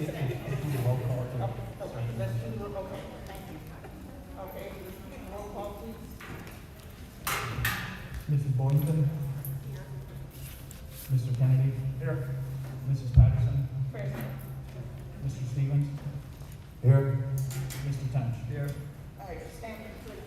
Roll call, too. Okay, let's do, okay, thank you. Okay, roll call, please. Mrs. Boynton? Here. Mr. Kennedy? Here. Mrs. Patterson? Present. Mr. Stevens? Here. Mr. Tench? Here. All right, stand please.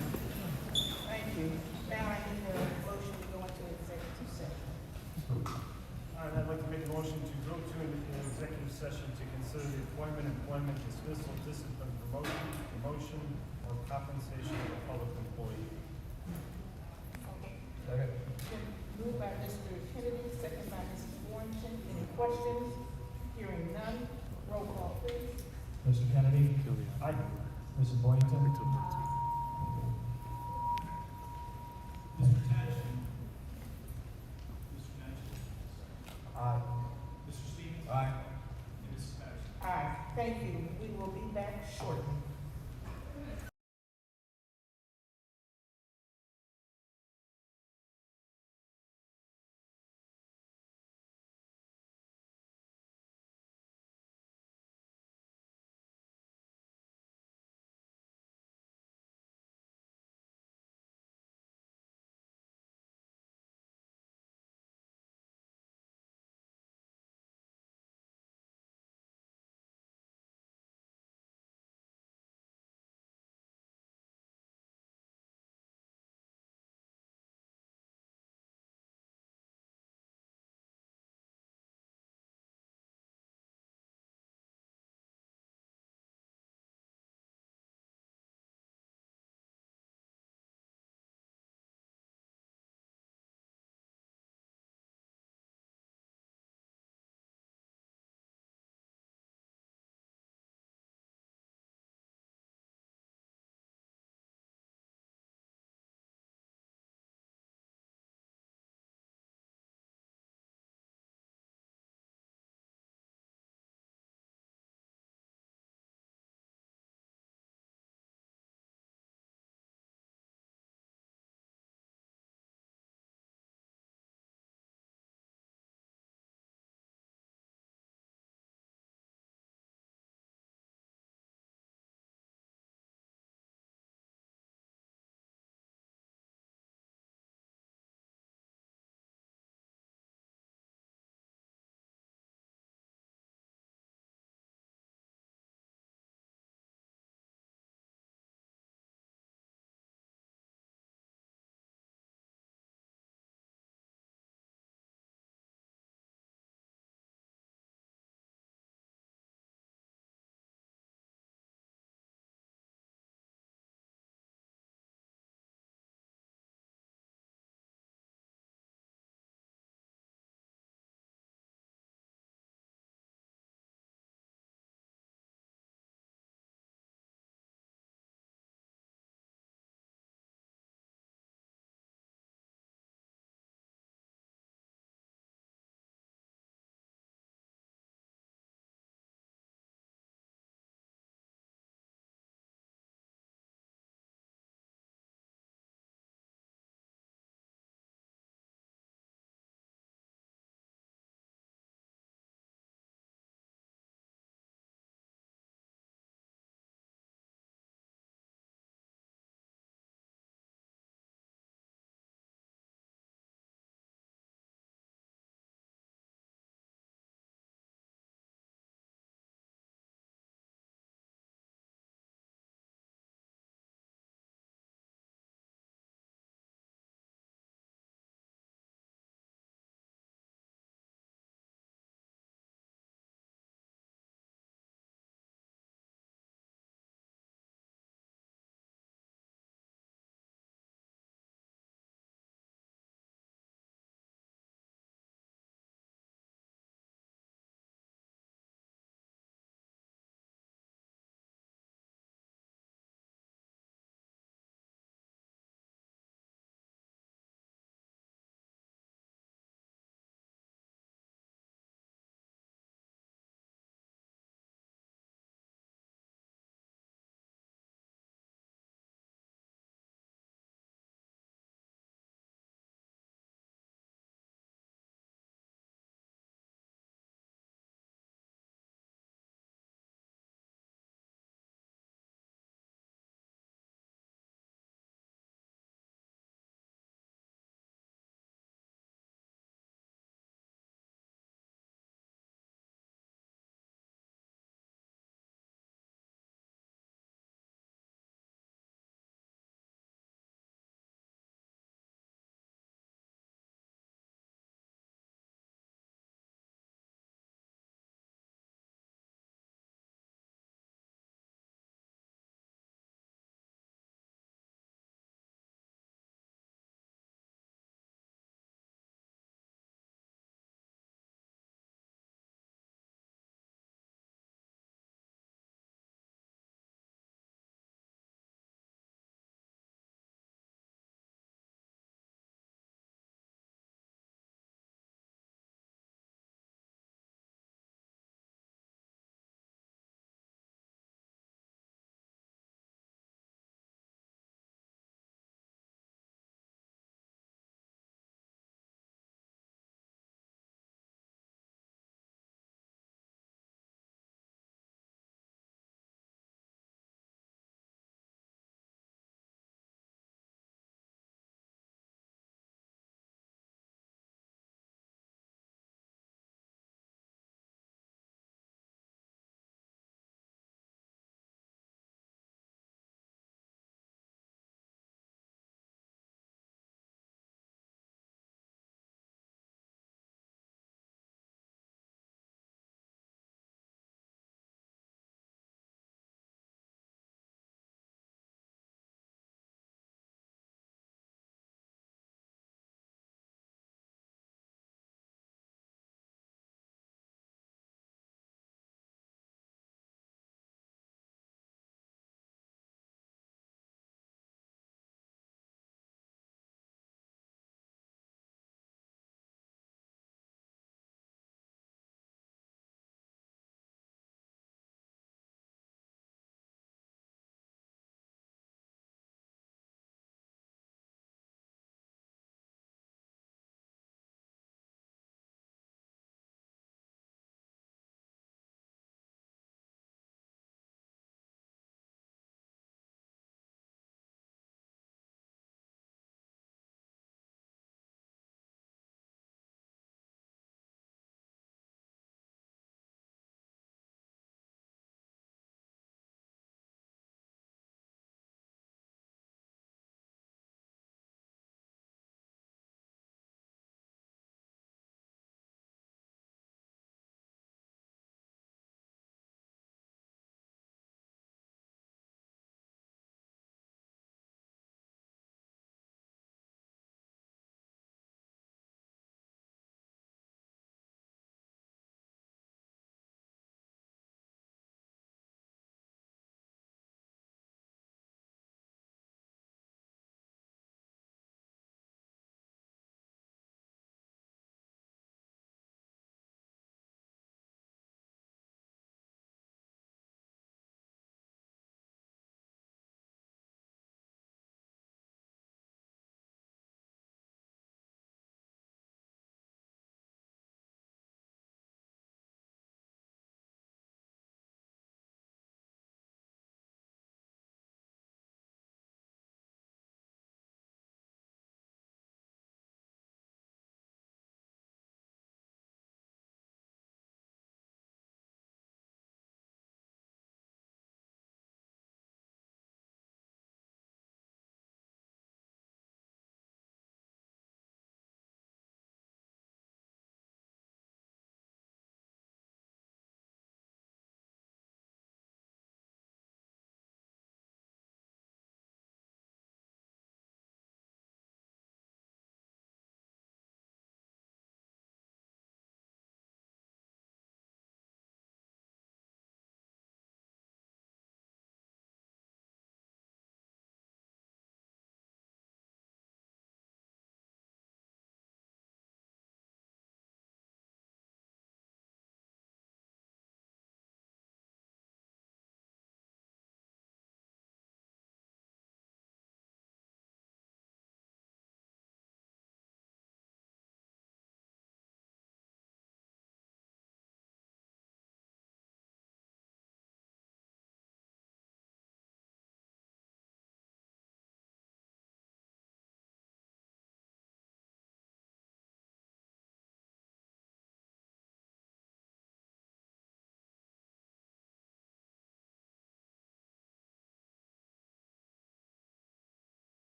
Thank you. Now I need a motion to go into executive session. All right, I'd like to make a motion to go to an executive session to consider the appointment, employment, dismissal, discipline, promotion, or compensation of a public employee. Okay. Second. Been moved by Mr. Kennedy, second by Mrs. Warrington. Any questions? Hearing none. Roll call, please. Mr. Kennedy? Aye. Mrs. Boynton? Mr. Tench? Mr. Tench? Aye. Mr. Stevens? Aye. And Mrs. Patterson? Aye, thank you. We will be back shortly.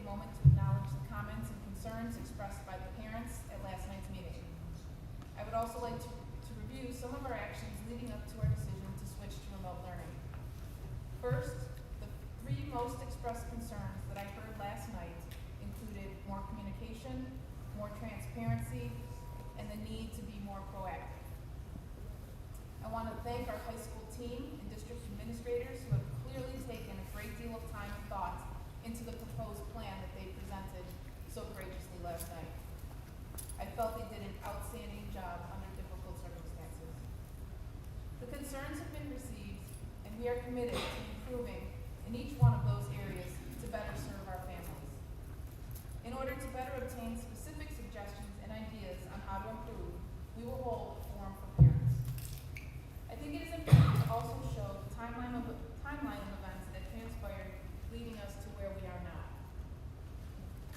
moment to acknowledge the comments and concerns expressed by the parents at last night's meeting. I would also like to review some of our actions leading up to our decision to switch to remote learning. First, the three most expressed concerns that I heard last night included more communication, more transparency, and the need to be more proactive. I want to thank our high school team and district administrators who have clearly taken a great deal of time and thought into the proposed plan that they presented so courageously last night. I felt they did an outstanding job under difficult circumstances. The concerns have been received, and we are committed to improving in each one of those areas to better serve our families. In order to better obtain specific suggestions and ideas on how to improve, we will hold a forum for parents. I think it is important to also show the timeline of events that transpired leading us to where we are now.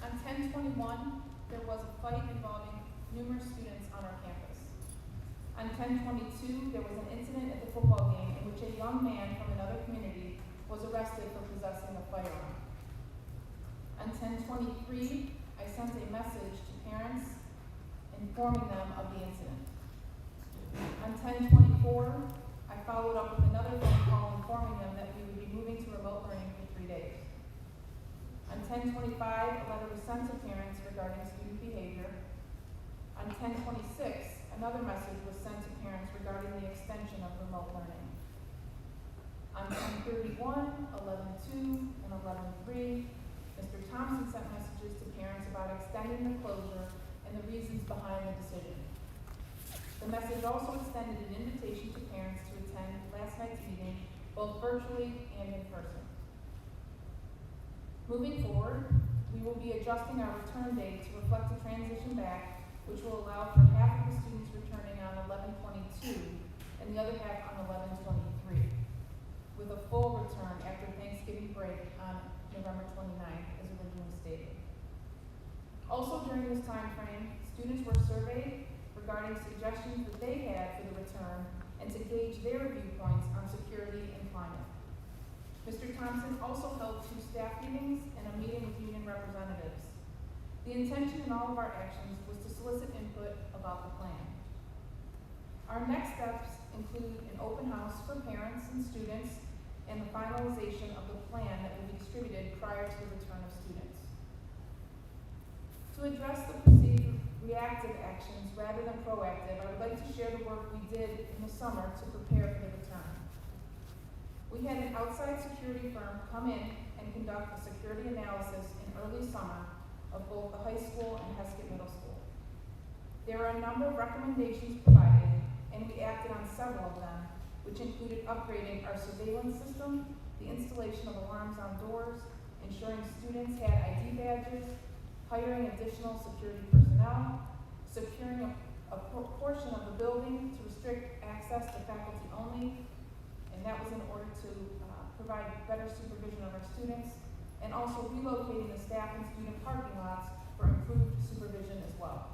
On 10/21, there was a fight involving numerous students on our campus. On 10/22, there was an incident at the football game in which a young man from another community was arrested for possessing a firearm. On 10/23, I sent a message to parents informing them of the incident. On 10/24, I followed up with another phone call informing them that we would be moving to remote learning for 3 days. On 10/25, a letter was sent to parents regarding student behavior. On 10/26, another message was sent to parents regarding the extension of remote learning. On 10/31, 11/2, and 11/3, Mr. Thompson sent messages to parents about extending the closure and the reasons behind the decision. The message also extended an invitation to parents to attend last night's meeting, both virtually and in person. Moving forward, we will be adjusting our return date to reflect the transition back, which will allow for half of the students returning on 11/22 and the other half on 11/23, with a full return after Thanksgiving break on November 29th, as originally stated. Also during this time frame, students were surveyed regarding suggestions that they had for the return and to gauge their viewpoints on security and climate. Mr. Thompson also held 2 staff meetings and a meeting with union representatives. The intention in all of our actions was to solicit input about the plan. Our next steps include an open house for parents and students and the finalization of the plan that will be distributed prior to the return of students. To address the perceived reactive actions rather than proactive, I would like to share the work we did in the summer to prepare for the return. We had an outside security firm come in and conduct a security analysis in early summer of both the high school and Heskett Middle School. There were a number of recommendations provided, and we acted on several of them, which included upgrading our surveillance system, the installation of alarms on doors, ensuring students had ID badges, hiring additional security personnel, securing a portion of the building to restrict access to faculty only, and that was in order to provide better supervision of our students, and also relocating the staff and student parking lots for improved supervision as well.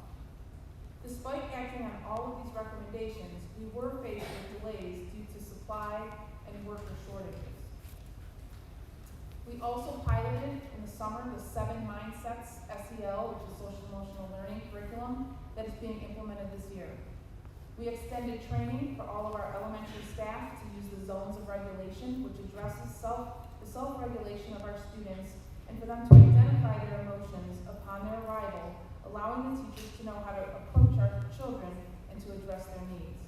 Despite acting on all of these recommendations, we were faced with delays due to supply and worker shortages. We also piloted in the summer the 7 Mindsets SEL, which is social emotional learning curriculum, that is being implemented this year. We extended training for all of our elementary staff to use the zones of regulation, which addresses the self-regulation of our students and for them to identify their emotions upon their arrival, allowing the teachers to know how to approach our children and to address their needs.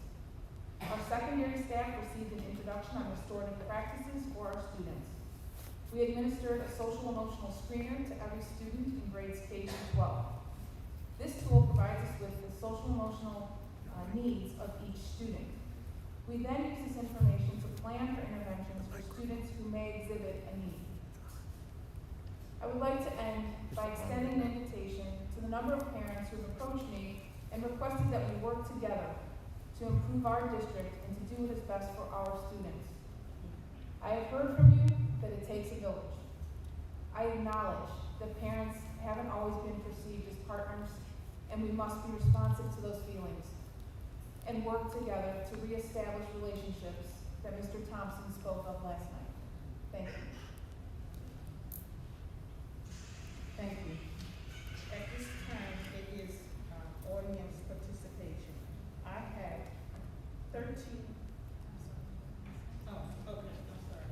Our secondary staff received an introduction on restorative practices for our students. We administered a social emotional screener to every student in grades K through 12. This tool provides us with the social emotional needs of each student. We then use this information to plan for interventions for students who may exhibit a need. I would like to end by extending an invitation to the number of parents who have approached me and requested that we work together to improve our district and to do what is best for our students. I have heard from you that it takes a village. I acknowledge that parents haven't always been perceived as partners, and we must be responsive to those feelings and work together to reestablish relationships that Mr. Thompson spoke of last night. Thank you. Thank you. At this time, it is audience participation. I have 13. Oh, okay, I'm sorry.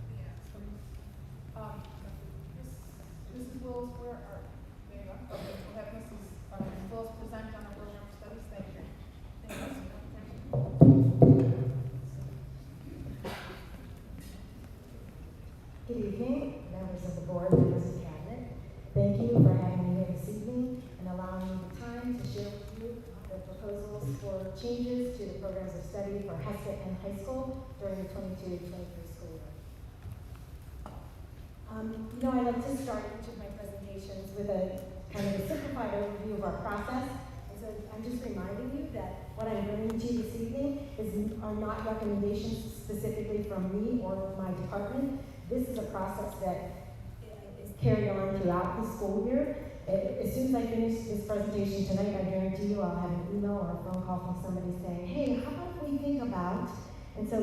Mrs. Wills, where are, there you go. Okay, we'll have Mrs. Wills present on our program of studies. Thank you. Thank you. Good evening, members of the board, members of the cabinet. Thank you for having me here this evening and allowing me the time to share with you the proposals for changes to the programs of study for Heskett and high school during the 22-23 school year. I like to start each of my presentations with a kind of a simplified overview of our process. And so I'm just reminding you that what I'm bringing to you this evening are not recommendations specifically from me or my department. This is a process that is carried on throughout the school year. As soon as I finish this presentation tonight, I guarantee you I'll have an email or a phone call from somebody saying, hey, how about we think about? And so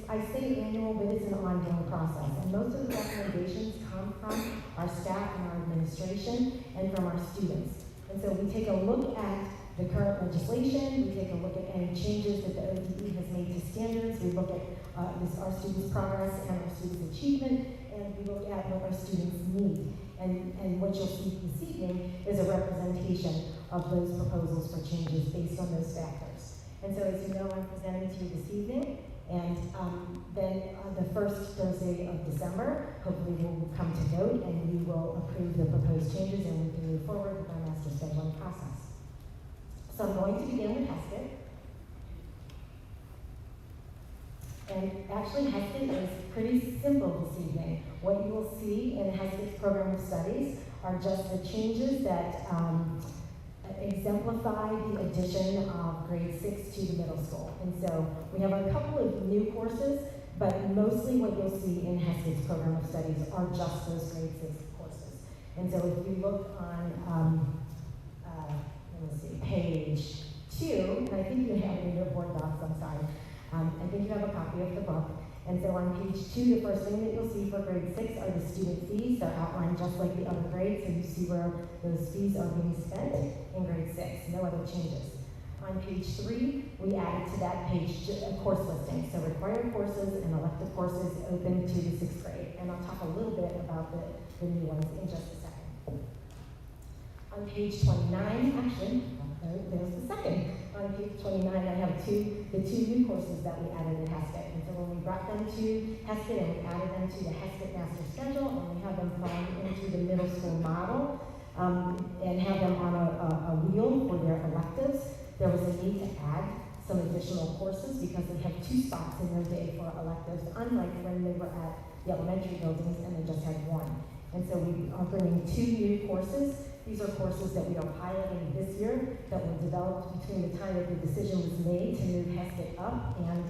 I say annual, but it's an ongoing process. And most of the recommendations come from our staff and our administration and from our students. And so we take a look at the current legislation, we take a look at any changes that the ODE has made to standards, we look at our students' progress and our students' achievement, and we look at what our students need. And what you'll see this evening is a representation of those proposals for changes based on those factors. And so as you know, I'm presenting to you this evening, and then the first Thursday of December, hopefully we'll come to vote and we will approve the proposed changes and we can move forward with our master scheduling process. So I'm going to begin with Heskett. And actually, Heskett is pretty simple this evening. What you will see in Heskett's program of studies are just the changes that exemplify the addition of grade 6 to the middle school. And so we have a couple of new courses, but mostly what you'll see in Heskett's program of studies are just those grade 6 courses. And so if you look on, page 2, and I think you have it in your board docs, I'm sorry. I think you have a copy of the book. And so on page 2, the first thing that you'll see for grade 6 are the student fees. They're outlined just like the other grades, so you see where those fees are being spent in grade 6, no other changes. On page 3, we added to that page a course listing, so required courses and elective courses open to the 6th grade. And I'll talk a little bit about the new ones in just a second. On page 29, actually, there's the second. On page 29, I have the two new courses that we added in Heskett. And so when we brought them to Heskett and we added them to the Heskett master schedule, and we have them fall into the middle school model, and have them on a wheel for their electives, there was a need to add some additional courses because they have 2 spots in their day for electives, unlike when they were at the elementary buildings and they just had 1. And so we are bringing 2 new courses. These are courses that we are piloting this year that were developed between the time that the decision was made to move Heskett up and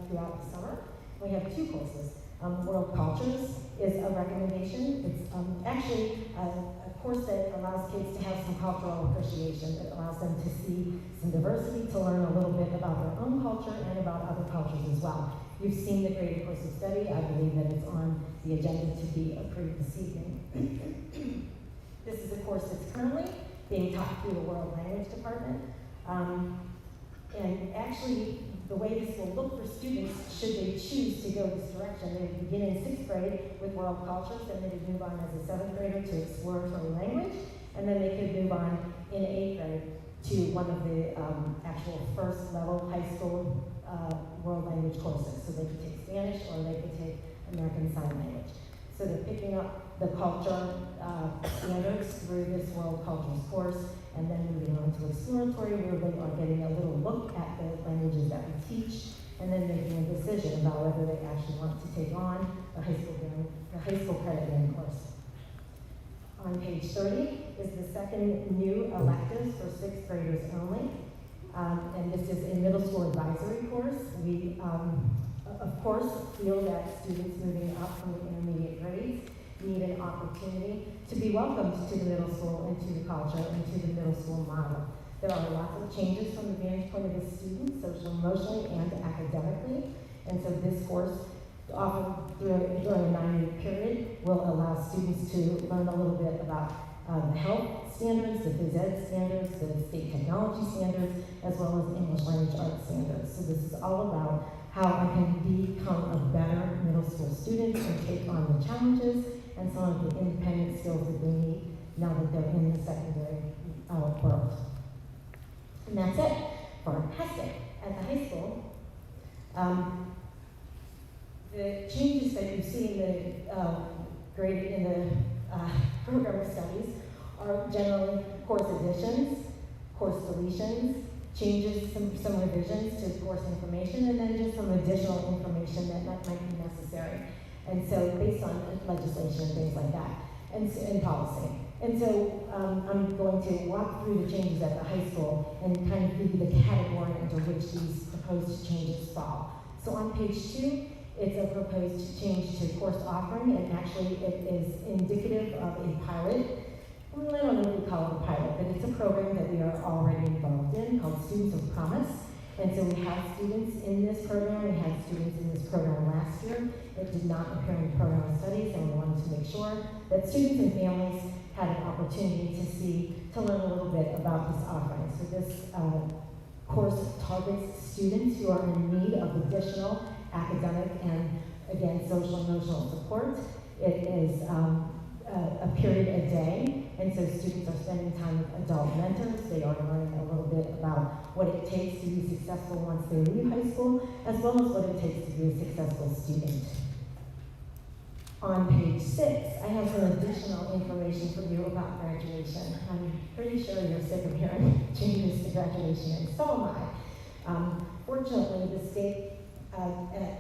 throughout the summer. We have 2 courses. World Cultures is a recommendation. It's actually a course that allows kids to have some cultural appreciation. It allows them to see some diversity, to learn a little bit about their own culture and about other cultures as well. You've seen the graded course of study. I believe that it's on the agenda to be approved this evening. This is a course that's currently being taught through the World Language Department. And actually, the way this will look for students, should they choose to go this direction, they would begin in 6th grade with world cultures, then they would move on as a 7th grader to exploratory language, and then they could move on in 8th grade to one of the actual first level high school world language courses. So they could take Spanish or they could take American Sign Language. So they're picking up the culture standards through this world cultures course, and then moving on to exploratory, where they are getting a little look at the languages that we teach, and then making a decision about whether they actually want to take on the high school credit bearing course. On page 30 is the second new electives for 6th graders only, and this is a middle school advisory course. We, of course, feel that students moving up from the intermediate grades need an opportunity to be welcomed to the middle school and to the culture and to the middle school model. There are lots of changes from the vantage point of the student, social, emotionally, and academically. And so this course, often during a 9-week period, will allow students to learn a little bit about the health standards, the phys ed standards, the state technology standards, as well as English language arts standards. So this is all about how I can become a better middle school student and take on the challenges and some of the independent skills that they need now that they're in the secondary world. And that's it for HESTIC. At the high school, the changes that you see in the program of studies are generally course additions, course deletions, changes, some revisions to course information, and then just some additional information that might be necessary. And so based on legislation and things like that, and policy. And so I'm going to walk through the changes at the high school and kind of give you the category under which these proposed changes fall. So on page 2, it's a proposed change to course offering, and actually it is indicative of a pilot. Well, I don't know if we call it a pilot, but it's a program that we are already involved in called Students of Promise. And so we have students in this program. We had students in this program last year that did not appear in the program of studies, and we wanted to make sure that students and families had an opportunity to learn a little bit about this offering. So this course targets students who are in need of additional academic and, again, social and emotional support. It is a period a day, and so students are spending time with adult mentors. They are learning a little bit about what it takes to be successful once they leave high school, as well as what it takes to be a successful student. On page 6, I have some additional information for you about graduation. I'm pretty sure you're sick of hearing changes to graduation, and so am I. Fortunately, the state,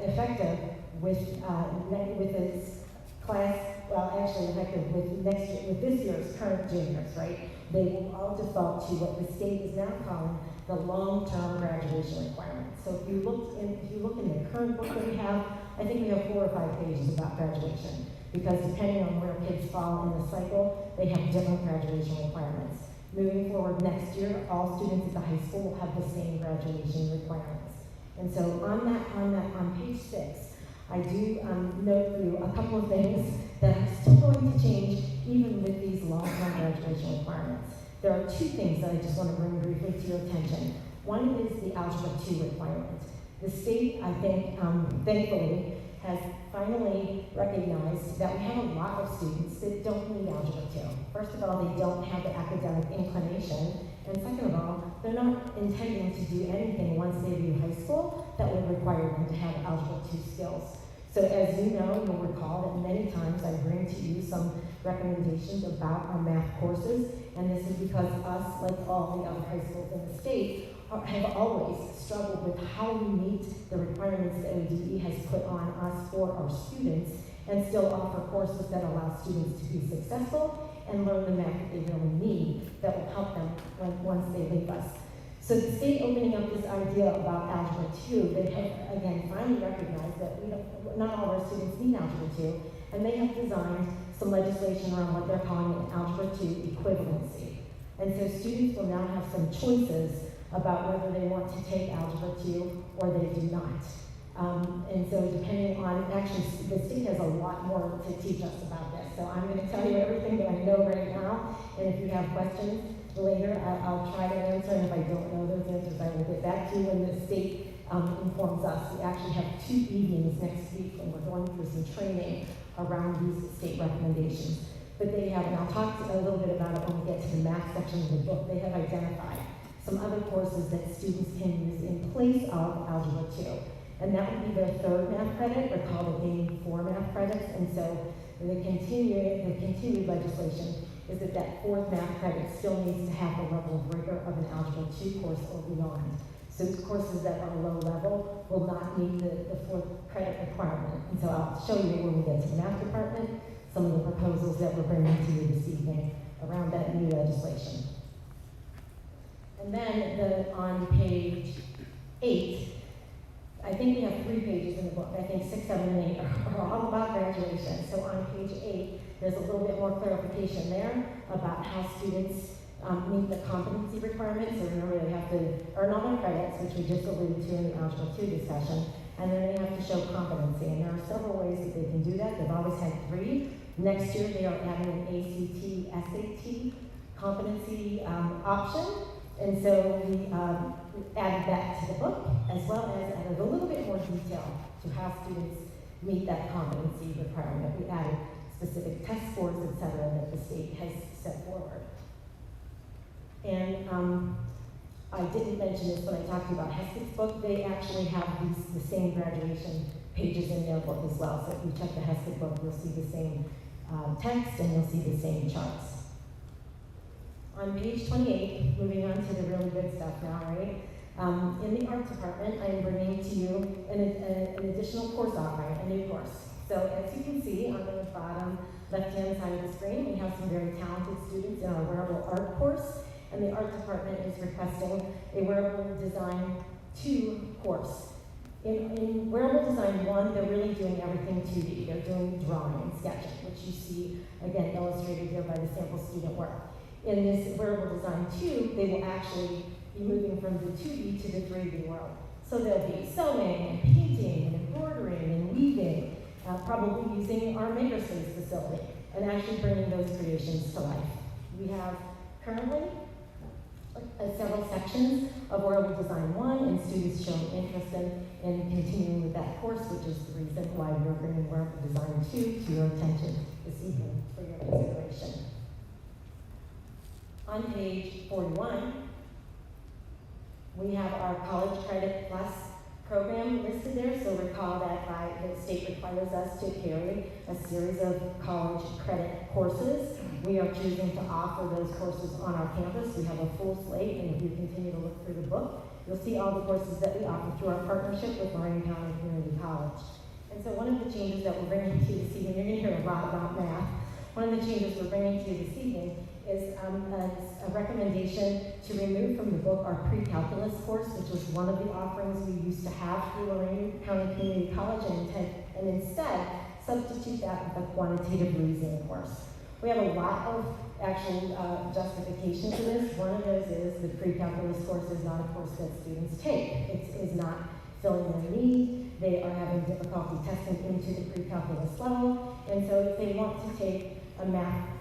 effective with its class, well, actually effective with this year's current juniors, right? They will all default to what the state is now calling the long-term graduation requirements. So if you look in the current book that we have, I think we have 4 or 5 pages about graduation, because depending on where kids fall in the cycle, they have different graduation requirements. Moving forward next year, all students at the high school will have the same graduation requirements. And so on page 6, I do note for you a couple of things that are still going to change even with these long-term graduation requirements. There are 2 things that I just want to bring briefly to your attention. One is the Algebra 2 requirement. The state, I think, thankfully, has finally recognized that we have a lot of students that don't need Algebra 2. First of all, they don't have the academic inclination, and second of all, they're not intending to do anything once they leave high school that would require them to have Algebra 2 skills. So as you know, you'll recall that many times I bring to you some recommendations about our math courses, and this is because us, like all the other high schools in the state, have always struggled with how we meet the requirements that ODE has put on us for our students and still offer courses that allow students to be successful and learn the math that they really need that will help them once they leave us. So the state opening up this idea about Algebra 2, they have, again, finally recognized that not all of our students need Algebra 2, and they have designed some legislation around what they're calling an Algebra 2 equivalency. And so students will now have some choices about whether they want to take Algebra 2 or they do not. And so depending on, actually the state has a lot more to teach us about this. So I'm going to tell you everything that I know right now, and if you have questions later, I'll try to answer, and if I don't know those answers, I will get back to you when the state informs us. We actually have 2 evenings next week when we're going through some training around these state recommendations. But they have, and I'll talk a little bit about it when we get to the math section of the book, they have identified some other courses that students can use in place of Algebra 2. And that would be their 3rd math credit. Recall that they need 4 math credits, and so the continued legislation is that 4th math credit still needs to have the level of rigor of an Algebra 2 course or beyond. So courses that are low level will not meet the 4th credit requirement. And so I'll show you when we get to the math department some of the proposals that we're bringing to you this evening around that new legislation. And then on page 8, I think we have 3 pages in the book. I think 6, 7, and 8 are all about graduation. So on page 8, there's a little bit more clarification there about how students meet the competency requirements. So remember, they have to earn all their credits, which we just alluded to in the Algebra 2 discussion, and then they have to show competency. And there are several ways that they can do that. They've always had 3, Next year, they are adding an ACT, SAT competency option, and so we added that to the book, as well as added a little bit more detail to how students meet that competency requirement. We added specific test scores, et cetera, that the state has set forward. And I didn't mention this when I talked about Heskett's book. They actually have the same graduation pages in their book as well. So if you check the Heskett book, you'll see the same text and you'll see the same charts. On page 28, moving on to the really good stuff now, right? In the art department, I am bringing to you an additional course offering, a new course. So as you can see on the bottom left-hand side of the screen, we have some very talented students in our wearable art course, and the art department is requesting a wearable design 2 course. In wearable design 1, they're really doing everything 2D. They're doing drawing and sketching, which you see, again, illustrated here by the sample student work. In this wearable design 2, they will actually be moving from the 2D to the 3D world. So there'll be sewing and painting and embroidering and weaving, probably using our makerspace facility and actually bringing those creations to life. We have currently several sections of wearable design 1, and students showing interest in continuing with that course, which is the reason why we're bringing wearable design 2 to your attention this evening for your consideration. On page 41, we have our College Credit Plus program listed there. So recall that the state requires us to carry a series of college credit courses. We are choosing to offer those courses on our campus. We have a full slate, and if you continue to look through the book, you'll see all the courses that we offer through our partnership with Lorraine County Community College. And so one of the changes that we're bringing to you this evening, you're going to hear a lot about math. One of the changes we're bringing to you this evening is a recommendation to remove from the book our pre-calculus course, which was one of the offerings we used to have through Lorraine County Community College, and instead substitute that with a quantitative reasoning course. We have a lot of actual justification for this. One of those is the pre-calculus course is not a course that students take. It is not filling their need. They are having difficulty testing into the pre-calculus level, and so if they want to take a math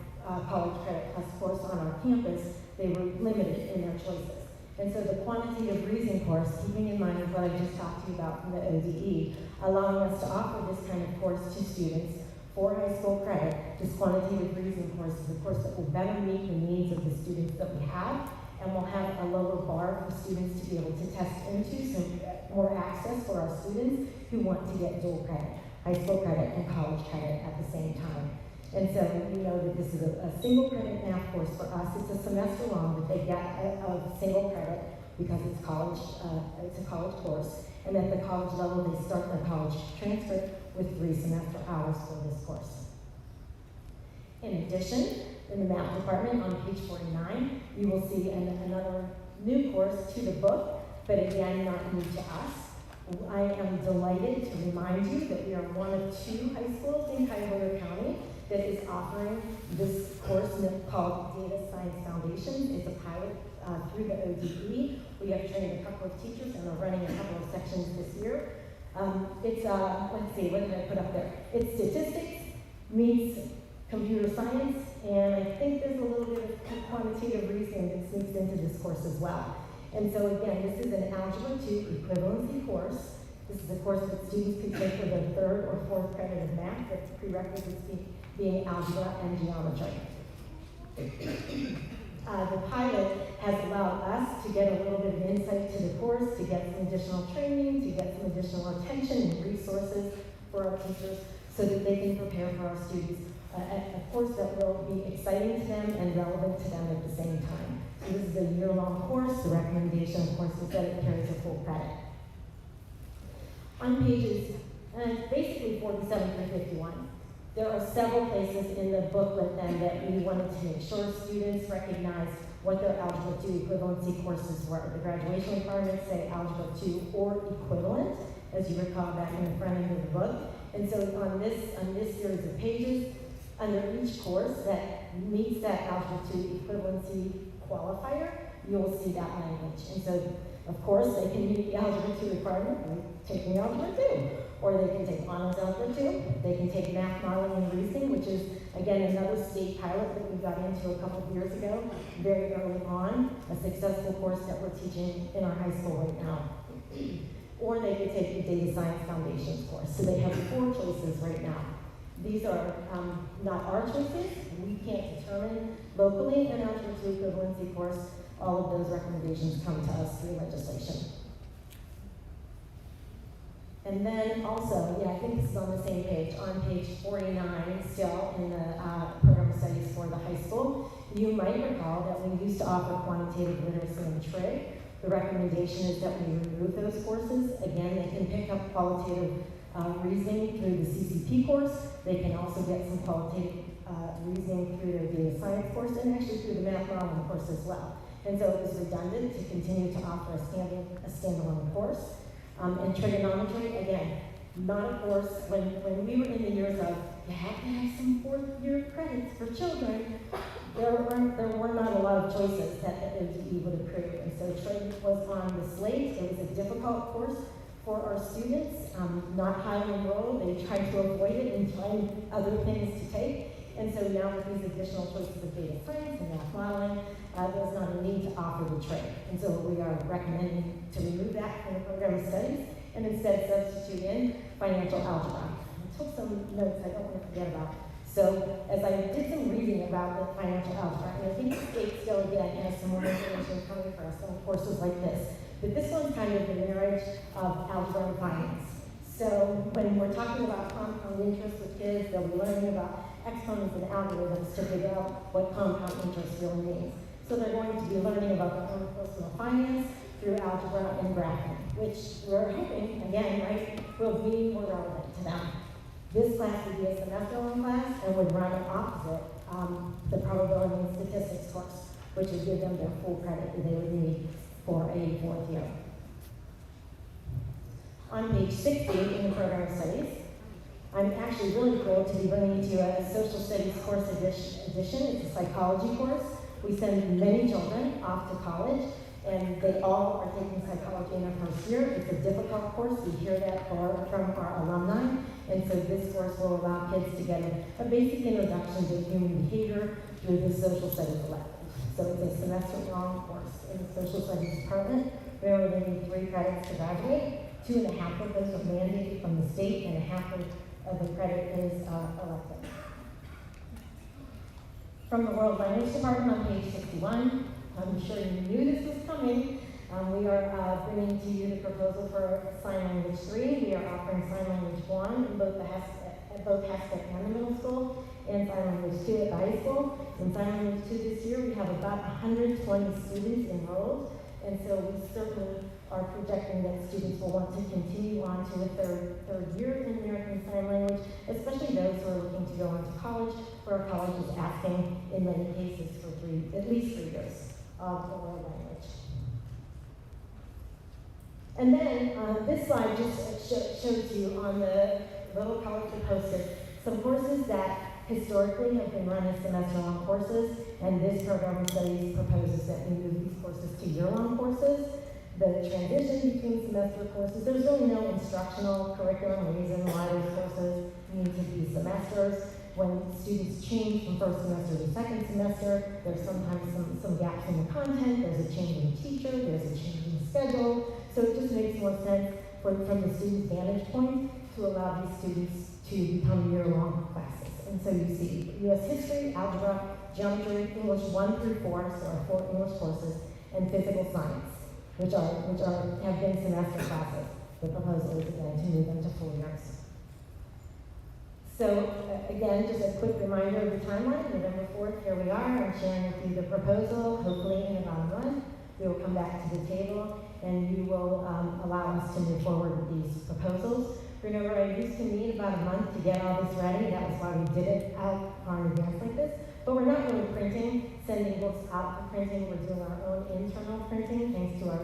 college credit plus course on our campus, they were limited in their choices. And so the quantitative reasoning course, keeping in mind what I just talked to you about from the ODE, allowing us to offer this kind of course to students for high school credit. This quantitative reasoning course is a course that will better meet the needs of the students that we have, and will have a lower bar for students to be able to test into, so more access for our students who want to get dual credit, high school credit and college credit at the same time. And so we know that this is a single credit math course for us. It's a semester long, but they get a single credit because it's college. It's a college course, and at the college level, they start their college transcript with 3 semester hours for this course. In addition, in the math department on page 49, you will see another new course to the book, but again, not new to us. I am delighted to remind you that we are one of 2 high schools in Cuyahoga County that is offering this course called Data Science Foundations. It's a pilot through the ODE. We have trained a couple of teachers and are running a couple of sections this year. It's, let's see, what did I put up there? It's statistics meets computer science, and I think there's a little bit of quantitative reasoning that sneaks into this course as well. And so again, this is an Algebra 2 Equivalency course. This is a course that students could take for their 3rd or 4th credit of math, with prerequisites being algebra and geometry. The pilot has allowed us to get a little bit of insight to the course, to get some additional training, to get some additional attention and resources for our teachers so that they can prepare for our students a course that will be exciting to them and relevant to them at the same time. So this is a year-long course. The recommendation, of course, is that it carries a full credit. On pages, basically 47 through 51, there are several places in the booklet then that we wanted to make sure students recognize what their Algebra 2 equivalency courses were. The graduation requirements say Algebra 2 or equivalent, as you recall back in the front end of the book. And so on this series of pages, under each course that meets that Algebra 2 equivalency qualifier, you'll see that language. And so, of course, they can meet the Algebra 2 requirement by taking Algebra 2. Or they can take Honors Algebra 2. They can take Math Modeling and Reasoning, which is, again, another state pilot that we got into a couple of years ago, very early on, a successful course that we're teaching in our high school right now. Or they could take the Data Science Foundations course. So they have 4 choices right now. These are not our choices. We can't determine locally an Algebra 2 equivalency course. All of those recommendations come to us through legislation. And then also, I think this is on the same page, on page 49 still in the program of studies for the high school, you might recall that we used to offer quantitative literacy and trig. The recommendation is that we remove those courses. Again, they can pick up qualitative reasoning through the CCP course. They can also get some qualitative reasoning through their data science course and actually through the math modeling course as well. And so it was redundant to continue to offer a standalone course. And trigonometry, again, not a course, when we were in the years of, you have to have some 4th-year credits for children, there were not a lot of choices that the ODE would approve. And so trig was on the slate. It was a difficult course for our students, not highly enrolled. They tried to avoid it and find other things to take. And so now with these additional choices of data science and math modeling, there's not a need to offer the trig. And so we are recommending to remove that from the program of studies and instead substitute in financial algebra. I took some notes I don't want to forget about. So as I did some reading about the financial algebra, and I think the state still again has some more information coming for us on courses like this. But this one's kind of the marriage of algebra and finance. So when we're talking about compound interest with kids, they'll be learning about exponents and algorithms to figure out what compound interest really means. So they're going to be learning about their own personal finance through algebra and graphing, which we're hoping, again, right, will be more relevant to them. This class would be a semester-long class and would run opposite the probability and statistics course, which would give them their full credit that they would need for a 4th year. On page 60 in the program of studies, I'm actually really thrilled to be bringing to you a social studies course addition. It's a psychology course. We send many children off to college, and they all are taking psychology in their first year. It's a difficult course. We hear that from our alumni, and so this course will allow kids to get a basic introduction to human behavior through the social studies elective. So it's a semester-long course in the social studies department. We only need 3 credits to graduate. 2.5 of those are mandated from the state, and 1/2 of the credit is elective. From the World Language Department on page 61, I'm sure you knew this was coming. We are bringing to you the proposal for Sign Language 3. We are offering Sign Language 1 in both Haskell and the middle school, and Sign Language 2 at the high school. In Sign Language 2 this year, we have about 120 students enrolled, and so we certainly are projecting that students will want to continue on to a third year in American Sign Language, especially those who are looking to go on to college, where our college is asking, in many cases, for at least 3 years of the world language. And then this slide just shows you on the little colorful poster some courses that historically have been run as semester-long courses, and this program of studies proposes that we move these courses to year-long courses. The transition between semester courses, there's really no instructional curriculum reason why those courses need to be semesters. When students change from first semester to second semester, there's sometimes some gaps in the content, there's a change in teacher, there's a change in schedule. So it just makes more sense from the student's vantage point to allow these students to become year-long classes. And so you see U.S. history, algebra, geometry, English 1 through 4, so our 4 English courses, and physical science, which have been semester classes. The proposal is again to move them to full years. So again, just a quick reminder of the timeline. November 4th, here we are. I'm sharing with you the proposal. Hopefully in about a month, we will come back to the table and you will allow us to move forward with these proposals. Remember, I used to need about a month to get all this ready. That was why we did it out far in advance like this. But we're not really sending books out for printing. We're doing our own internal printing thanks to our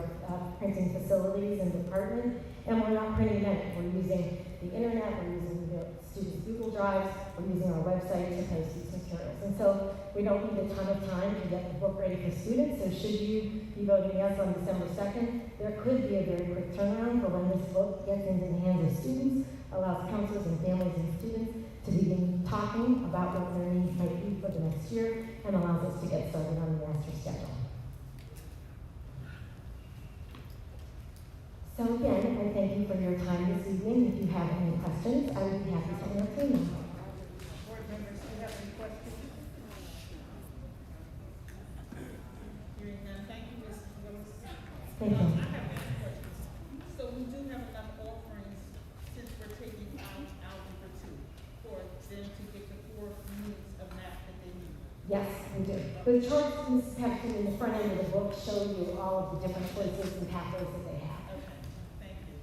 printing facilities and department. And we're not printing them. We're using the internet, we're using the students' Google Drives, we're using our website to post these materials. And so we don't need a ton of time to get the book ready for students. So should you be voting yes on December 2nd, there could be a very quick turnaround for when this book gets into the hands of students, allows counselors and families and students to begin talking about what their needs might be for the next year, and allows us to get started on the master schedule. So again, I thank you for your time this evening. If you have any questions, I would be happy to entertain them. Board members, do you have any questions? Hearing none, thank you, Ms. Willis. Thank you. I have one question. So we do have enough offerings since we're taking out Algebra 2 for them to get the 4 units of math that they need? Yes, we do. The charts, Ms. Paxton, in the front end of the book show you all of the different choices and pathways that they have. Okay, thank you.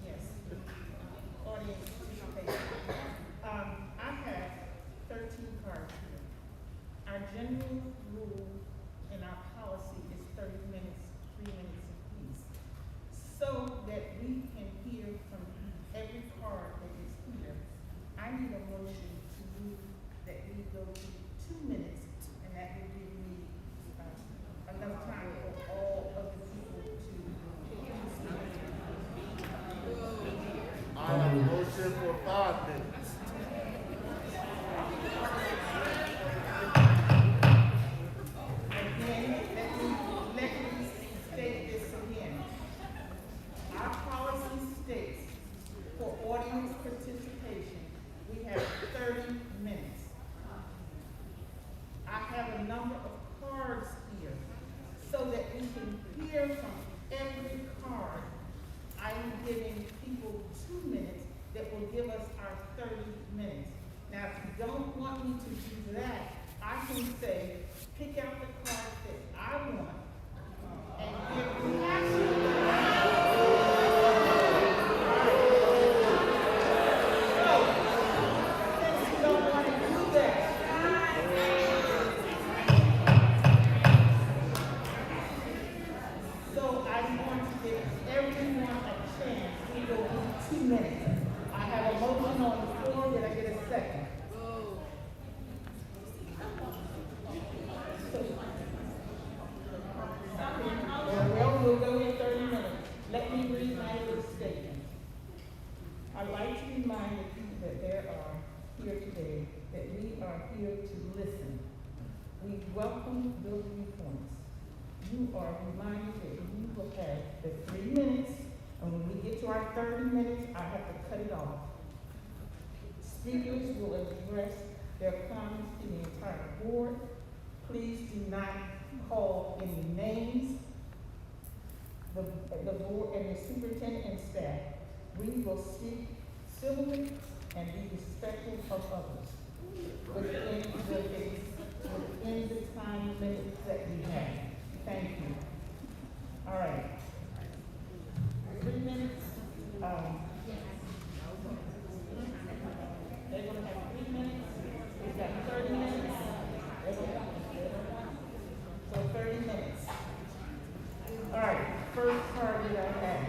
Yes. Audience participation. I have 13 cards here. Our general rule and our policy is 30 minutes, 3 minutes apiece. So that we can hear from every card that is here, I need a motion to move that we go to 2 minutes, and that will give me enough time for all of the people to speak. I have a motion for 5 minutes. Again, let me state this again. Our policy states for audience participation, we have 30 minutes. I have a number of cards here so that we can hear from every card. I am giving people 2 minutes that will give us our 30 minutes. Now, if you don't want me to do that, I can say, pick out the cards that I want and give since you don't want to do that, so I'm going to give everyone a chance. We will do 2 minutes. I have a motion on the floor. Did I get a second? Well, we'll go in 30 minutes. Let me read my little statement. I'd like to remind the people that there are here today, that we are here to listen. We welcome building points. You are reminded that you will have the 3 minutes, and when we get to our 30 minutes, I have to cut it off. Speakers will address their comments to the entire board. Please do not call any names. The board and the superintendent and staff, we will speak civilly and be respectful of others within the time limits that we have. Thank you. All right. 3 minutes. They're gonna have 3 minutes. We've got 30 minutes. So 30 minutes. All right, first card that I have.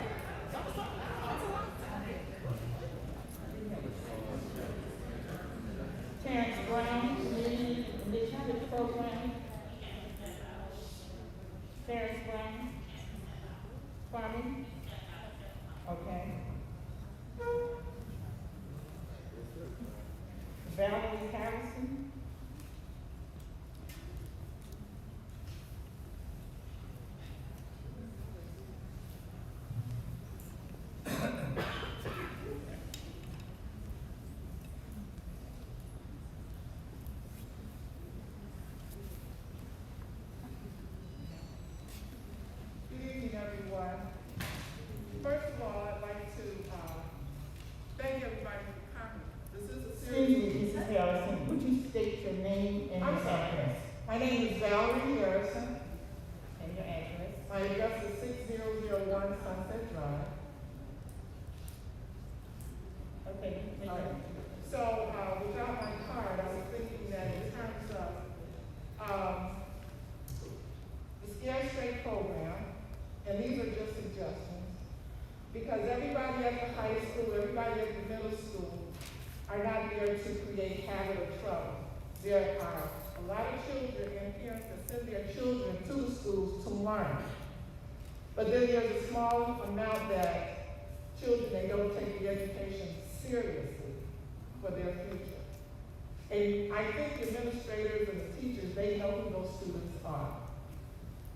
Terrence Brown, Community Initiative Program. Terrence Brown. Farming. Okay. Valerie Harrison. program, and these are just suggestions, because everybody at the high school, everybody at the middle school are not there to create habit or trouble. There are a lot of children and parents that send their children to the schools to learn. But then there's a small amount that children, they don't take the education seriously for their future. And I think the administrators and the teachers, they know who those students are.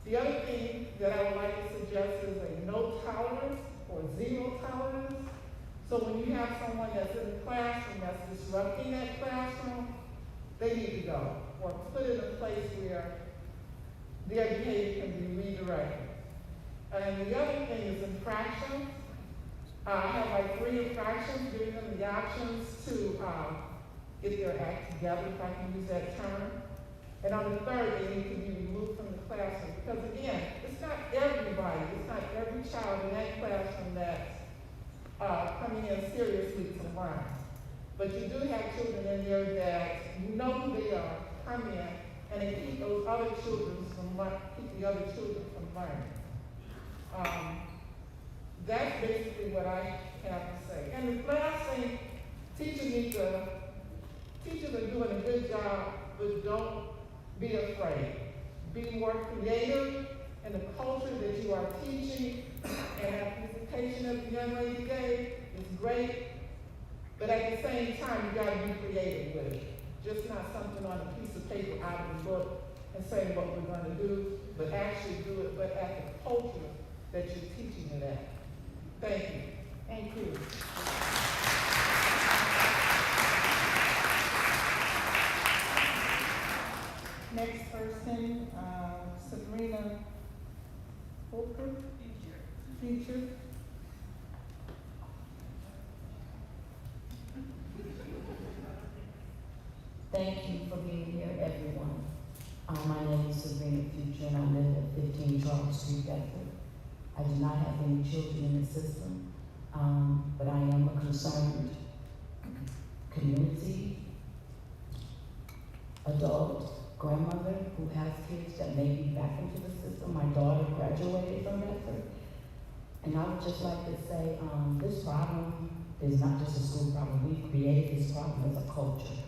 The other thing that I would like to suggest is a no tolerance or zero tolerance. So when you have someone that's in the classroom that's disrupting that classroom, they need to go, or put in a place where their behavior can be redirected. And the other thing is infractions. I have like 3 infractions, giving them the options to get their act together, if I can use that term. And on the 3rd, they need to be removed from the classroom. Because again, it's not everybody, it's not every child in that classroom that's coming in seriously to learn. But you do have children in there that you know who they are, come in, and they keep those other children keep the other children from learning. That's basically what I have to say. And the last thing, teachers are doing a good job, but don't be afraid. Be more creative in the culture that you are teaching, and that presentation that the young lady gave is great, but at the same time, you gotta be creative with it. Just not something on a piece of paper out of the book and saying what we're gonna do, but actually do it, but at the culture that you're teaching it at. Thank you. Thank you. Next person, Sabrina Holker. Teacher. Thank you for being here, everyone. My name is Sabrina Future, and I live at 15 Charles Street, Bedford. I do not have any children in the system, but I am a concerned community, adult, grandmother who has kids that may be back into the system. My daughter graduated from Bedford. And I would just like to say, this problem is not just a school problem. We created this problem as a culture,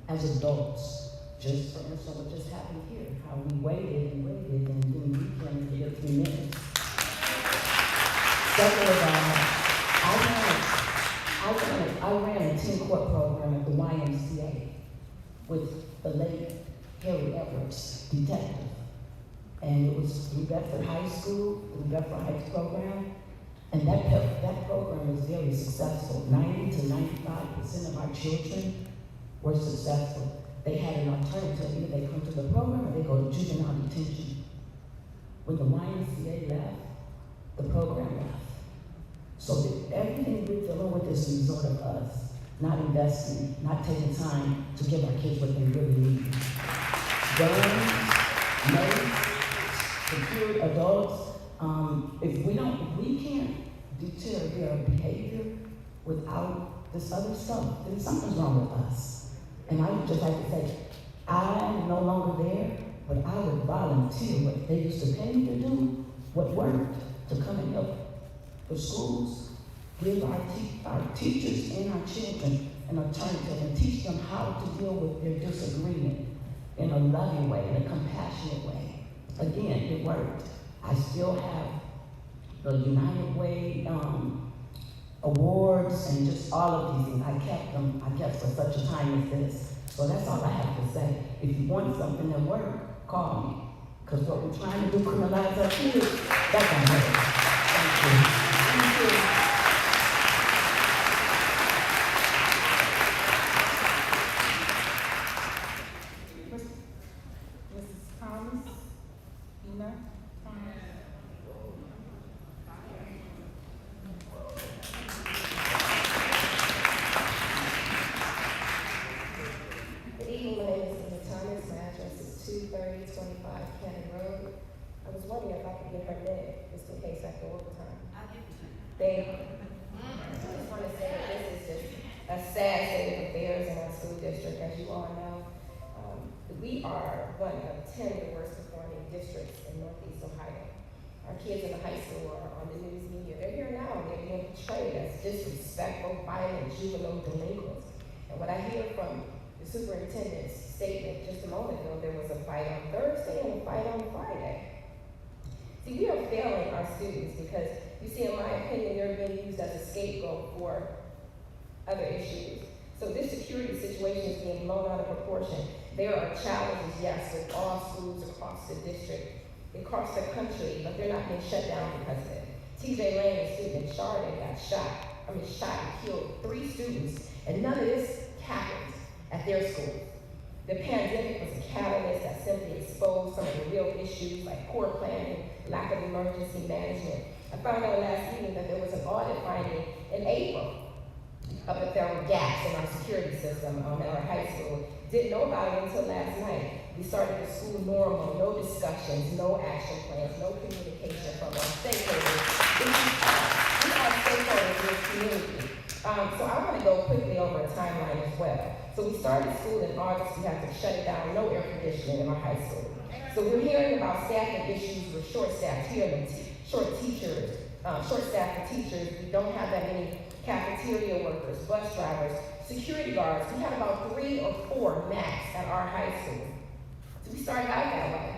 as adults. Just for instance, what just happened here, how we waited, and then we can't get 3 minutes. Second of all, I ran a 10-court program at the YMCA with the late Harry Edwards, detective. And it was through Bedford High School, through Bedford Heights program. And that program was very successful. 90 to 95% of our children were successful. They had an alternative. Either they come to the program or they go to juvenile detention. When the YMCA left, the program left. So everything we're dealing with is a result of us not investing, not taking time to give our kids what they really need. Guns, mace, secured adults. If we can't deter their behavior without this other stuff, then something's wrong with us. And I would just like to say, I'm no longer there, but I would volunteer what they used to pay me to do, what worked, to come and help the schools, give our teachers and our children an alternative and teach them how to deal with their disagreement in a loving way, in a compassionate way. Again, it worked. I still have the United Way awards and just all of these things. I kept them, I guess, for such a time as this. So that's all I have to say. If you want something that works, call me. Because what we're trying to do, criminalize our kids, that don't work. Thank you. Thank you. Mrs. Thomas, Ina Thomas. Good evening, my name is Ina Thomas. My address is 23025 Cannon Road. I was wondering if I could get her name, just in case I go overtime. I'll give it to you. Thank you. I just want to say that this is just a sad state of affairs in our school district, as you all know. We are one of 10 of the worst performing districts in Northeast Ohio. kids in the high school or on the news media, they're here now, and they're being portrayed as disrespectful, violent, juvenile delinquents. And what I hear from the superintendent's statement just a moment ago, there was a fight on Thursday and a fight on Friday. See, we are failing our students because, you see, in my opinion, they're being used as a scapegoat for other issues. So this security situation is being blown out of proportion. There are challenges, yes, with all schools across the district, across the country, but they're not being shut down because of it. TJ Lane, a student in Chardon, got shot and killed 3 students, and none of this happened at their school. The pandemic was a catalyst that simply exposed some of the real issues like poor planning, lack of emergency management. I found out last evening that there was an audit finding in April that there were gaps in our security system at our high school. Didn't know about it until last night. We started the school normal, no discussions, no action plans, no communication from our stakeholders. We are stakeholders in this community. So I want to go quickly over a timeline as well. So we started school in August. We had to shut it down, no air conditioning in our high school. So we're hearing about staffing issues with short staff here, short staff for teachers. We don't have that many cafeteria workers, bus drivers, security guards. We had about 3 or 4 max at our high school. So we started out that way.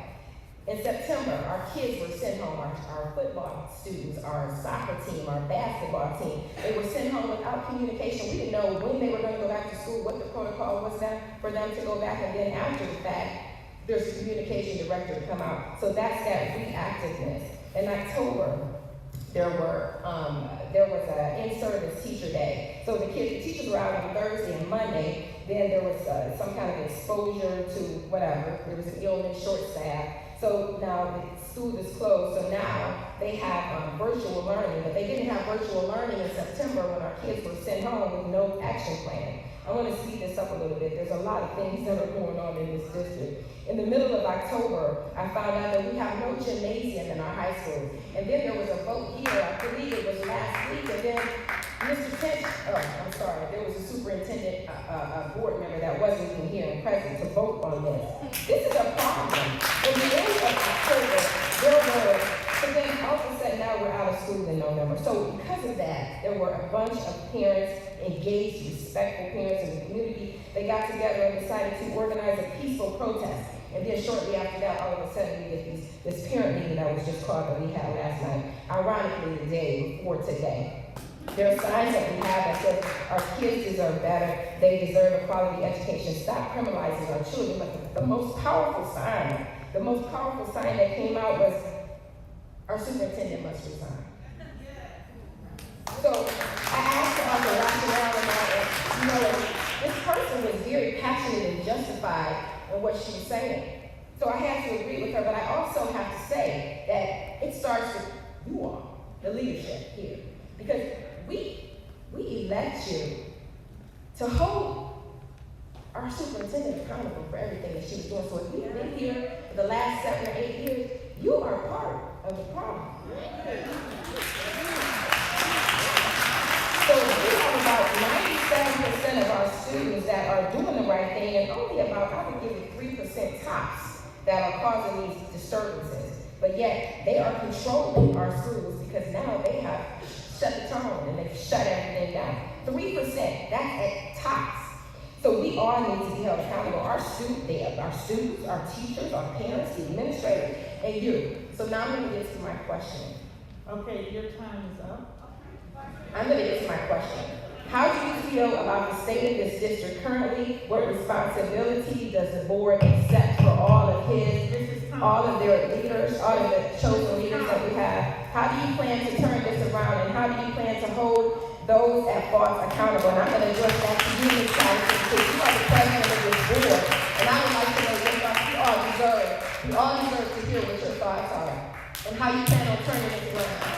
In September, our kids were sent home, our football students, our soccer team, our basketball team, they were sent home without communication. We didn't know when they were going to go back to school, what the protocol was for them to go back, and then after the fact, there's a communication director to come out. So that's that reactiveness. In October, there was an in-service teacher day. So the teachers were out on Thursday and Monday. Then there was some kind of exposure to whatever. There was an illness, short staff. So now the school is closed. So now they have virtual learning, but they didn't have virtual learning in September when our kids were sent home with no action plan. I want to speed this up a little bit. There's a lot of things that are going on in this district. In the middle of October, I found out that we have no gymnasium in our high school. And then there was a vote here, I believe it was last week, and then Mr. Finch, there was a superintendent, a board member that wasn't even here and present to vote on this. This is a problem. In the end of October, so then all of a sudden now we're out of school in November. So because of that, there were a bunch of parents, engaged, respectful parents in the community. They got together and decided to organize a peaceful protest. And then shortly after that, all of a sudden we get this parent meeting that was just called that we had last night, ironically the day before today. There are signs that we have that says our kids deserve better, they deserve a quality education, stop criminalizing our children. But the most powerful sign that came out was our superintendent must resign. So I asked about the rationale about it. This person was very passionate and justified in what she was saying. So I had to agree with her, but I also have to say that it starts with you all, the leadership here. Because we elect you to hold our superintendent accountable for everything that she was doing. So if we've been here for the last 7 or 8 years, you are part of the problem. So we have about 97% of our students that are doing the right thing, and only about, I would give it 3% tops that are causing these disturbances. But yet, they are controlling our schools because now they have shut the tone and they've shut everything down. 3%, that's at tops. So we all need to be held accountable. Our students, our teachers, our parents, the administrators, and you. So now I'm going to get to my question. Okay, your time is up. I'm going to get to my question. How do you feel about the state of this district currently? What responsibility does the board accept for all of their leaders, all of the chosen leaders that we have? How do you plan to turn this around, and how do you plan to hold those at fault accountable? And I'm going to address that to you, Ms. Allison, because you are the president of this board, and I would like to know what thoughts you all deserve. You all deserve to hear what your thoughts are, and how you plan on turning this around.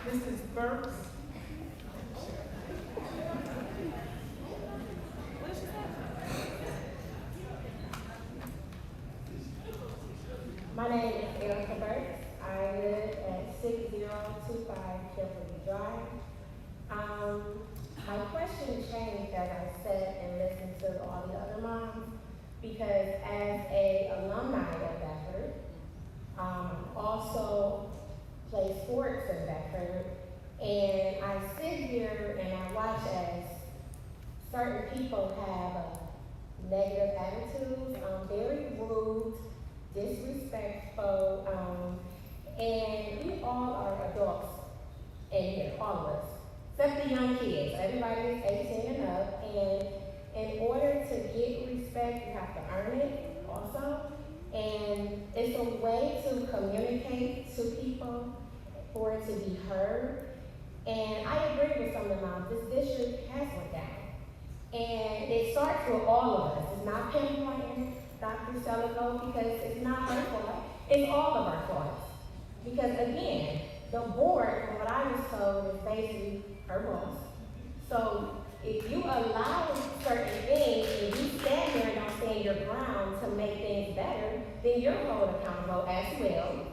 Mrs. Burks. My name is Erica Burks. I live at 6025 Kimberly Drive. My question changed as I sat and listened to all the other moms, because as a alumni of Bedford, also play sports in Bedford, and I sit here and I watch as certain people have a negative attitudes, very rude, disrespectful, and we all are adults in here, all of us, except the young kids. Everybody is 18 and up, and in order to get respect, you have to earn it also. And it's a way to communicate to people for it to be heard. And I agree with some of the moms. This district has went down. And it starts with all of us. It's not pinpointing Dr. Seligo because it's not her fault. It's all of our faults. Because again, the board, from what I was told, is basically her boss. So if you allow certain things and you stand there and don't stand your ground to make things better, then you're held accountable as well.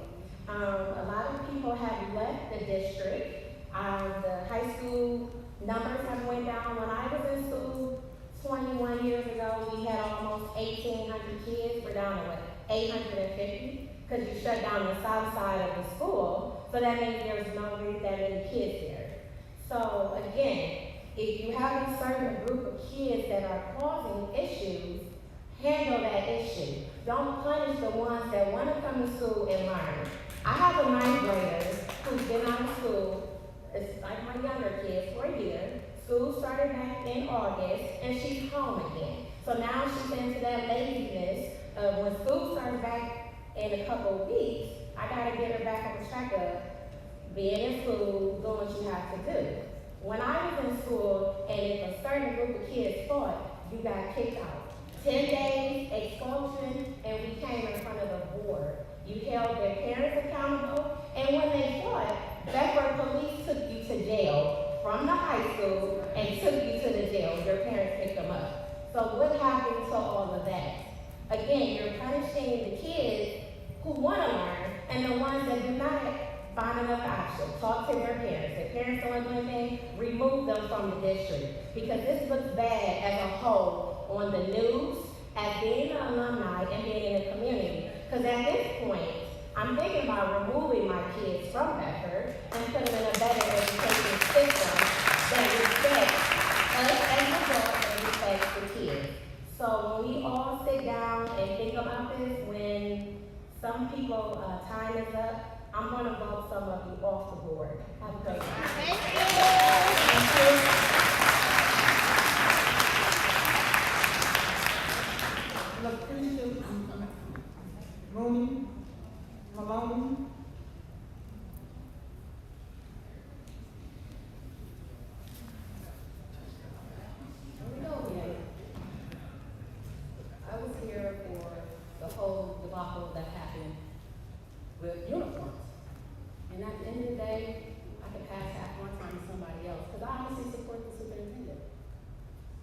A lot of people have left the district. The high school numbers have went down. When I was in school 21 years ago, we had almost 1,800 kids. We're down to what, 850? Because you shut down the south side of the school, so that means there's no really that many kids there. So again, if you have a certain group of kids that are causing issues, handle that issue. Don't punish the ones that want to come to school and learn. I have a 9th grader who's been out of school, it's like my younger kids, for a year. School started back in August, and she's home again. So now she's into that laziness of when school starts back in a couple of weeks, I gotta get her back on the track of being in school, doing what you have to do. When I was in school, and if a certain group of kids fought, you got kicked out. 10 days, expulsion, and we came in front of the board. You held their parents accountable, and when they fought, Bedford police took you to jail from the high school and took you to the jail. Your parents picked them up. So what happened to all of that? Again, you're punishing the kids who want to learn, and the ones that do not find another option. Talk to their parents. If parents don't do anything, remove them from the district. Because this looks bad as a whole on the news, as being an alumni and being in the community. Because at this point, I'm thinking about removing my kids from Bedford and putting them in a better education system that respects us as adults and respects the kids. So when we all sit down and think about this, when some people, time is up, I'm going to vote some of you off the board. Have a great day. Thank you. Lucretia Mooney Maloney. I was here for the whole debacle that happened with uniforms. And at the end of the day, I could pass half my time to somebody else, because I honestly support the superintendent.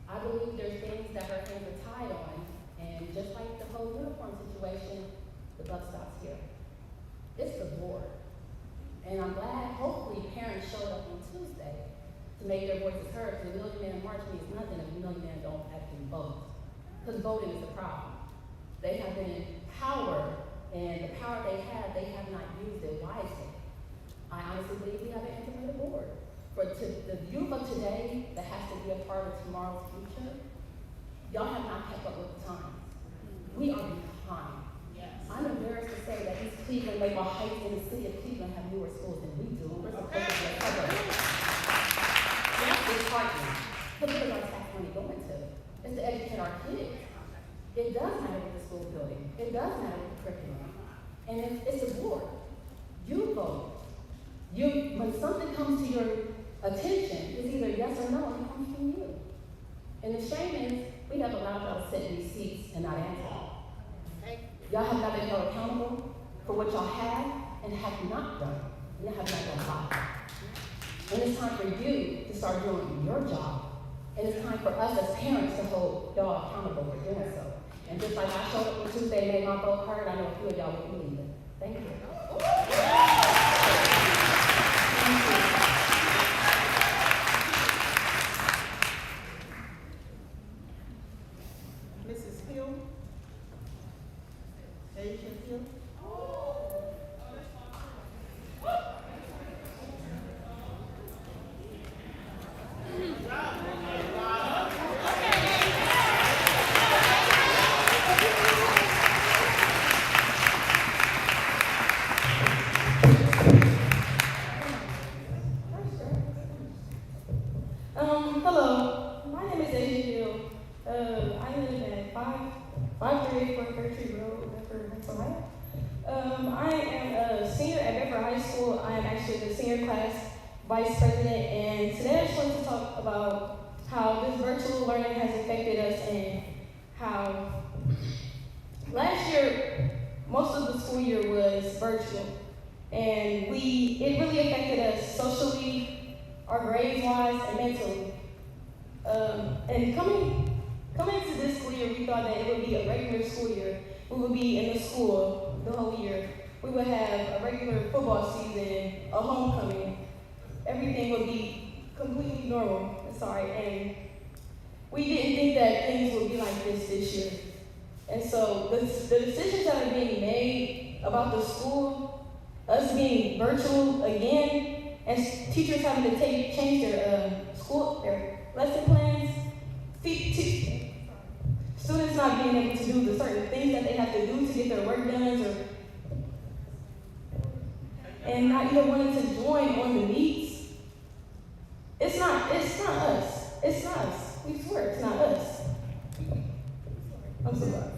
I believe there's things that her hands are tied on, and just like the whole uniform situation, the buck stops here. It's the board. And I'm glad, hopefully, parents showed up on Tuesday to make their voices heard, because a million-man march means nothing if a million men don't actually vote. Because voting is the problem. They have been in power, and the power they have not used it wisely. I honestly believe we have an integrated board. For the youth of today that has to be a part of tomorrow's future, y'all have not kept up with the times. We are behind. Yes. I'm embarrassed to say that East Cleveland, Lakewood Heights, and the city of Cleveland have newer schools than we do. We're supposed to be a suburb. That's disheartening. But look at our tax money going to. It's to educate our kids. It does matter with the school building. It does matter with the curriculum. And it's a board. You vote. When something comes to your attention, it's either yes or no, and it comes from you. And the shame is, we have allowed y'all to sit in these seats and not answer. Y'all have not been held accountable for what y'all have and have not done. And y'all have not done a lot. And it's time for you to start doing your job. And it's time for us as parents to hold y'all accountable for doing so. And just like I showed up on Tuesday and made my vote heard, I know a few of y'all won't believe it. Thank you. Hello, my name is Asia Hill. I live at 538 Fairtree Road, Bedford, Pennsylvania. I am a senior at Bedford High School. I am actually the senior class vice president, and today I just wanted to talk about how this virtual learning has affected us and how last year, most of the school year was virtual, and it really affected us socially, our grades-wise, and mentally. And coming to this school year, we thought that it would be a regular school year. We would be in the school the whole year. We would have a regular football season, a homecoming. Everything would be completely normal. And we didn't think that things would be like this year. And so the decisions that are being made about the school, us being virtual again, and teachers having to change their lesson plans, students not being able to do the certain things that they have to do to get their work done, and not even wanting to join on the meets. It's not us. It's not us. We swear it's not us. I'm so sorry.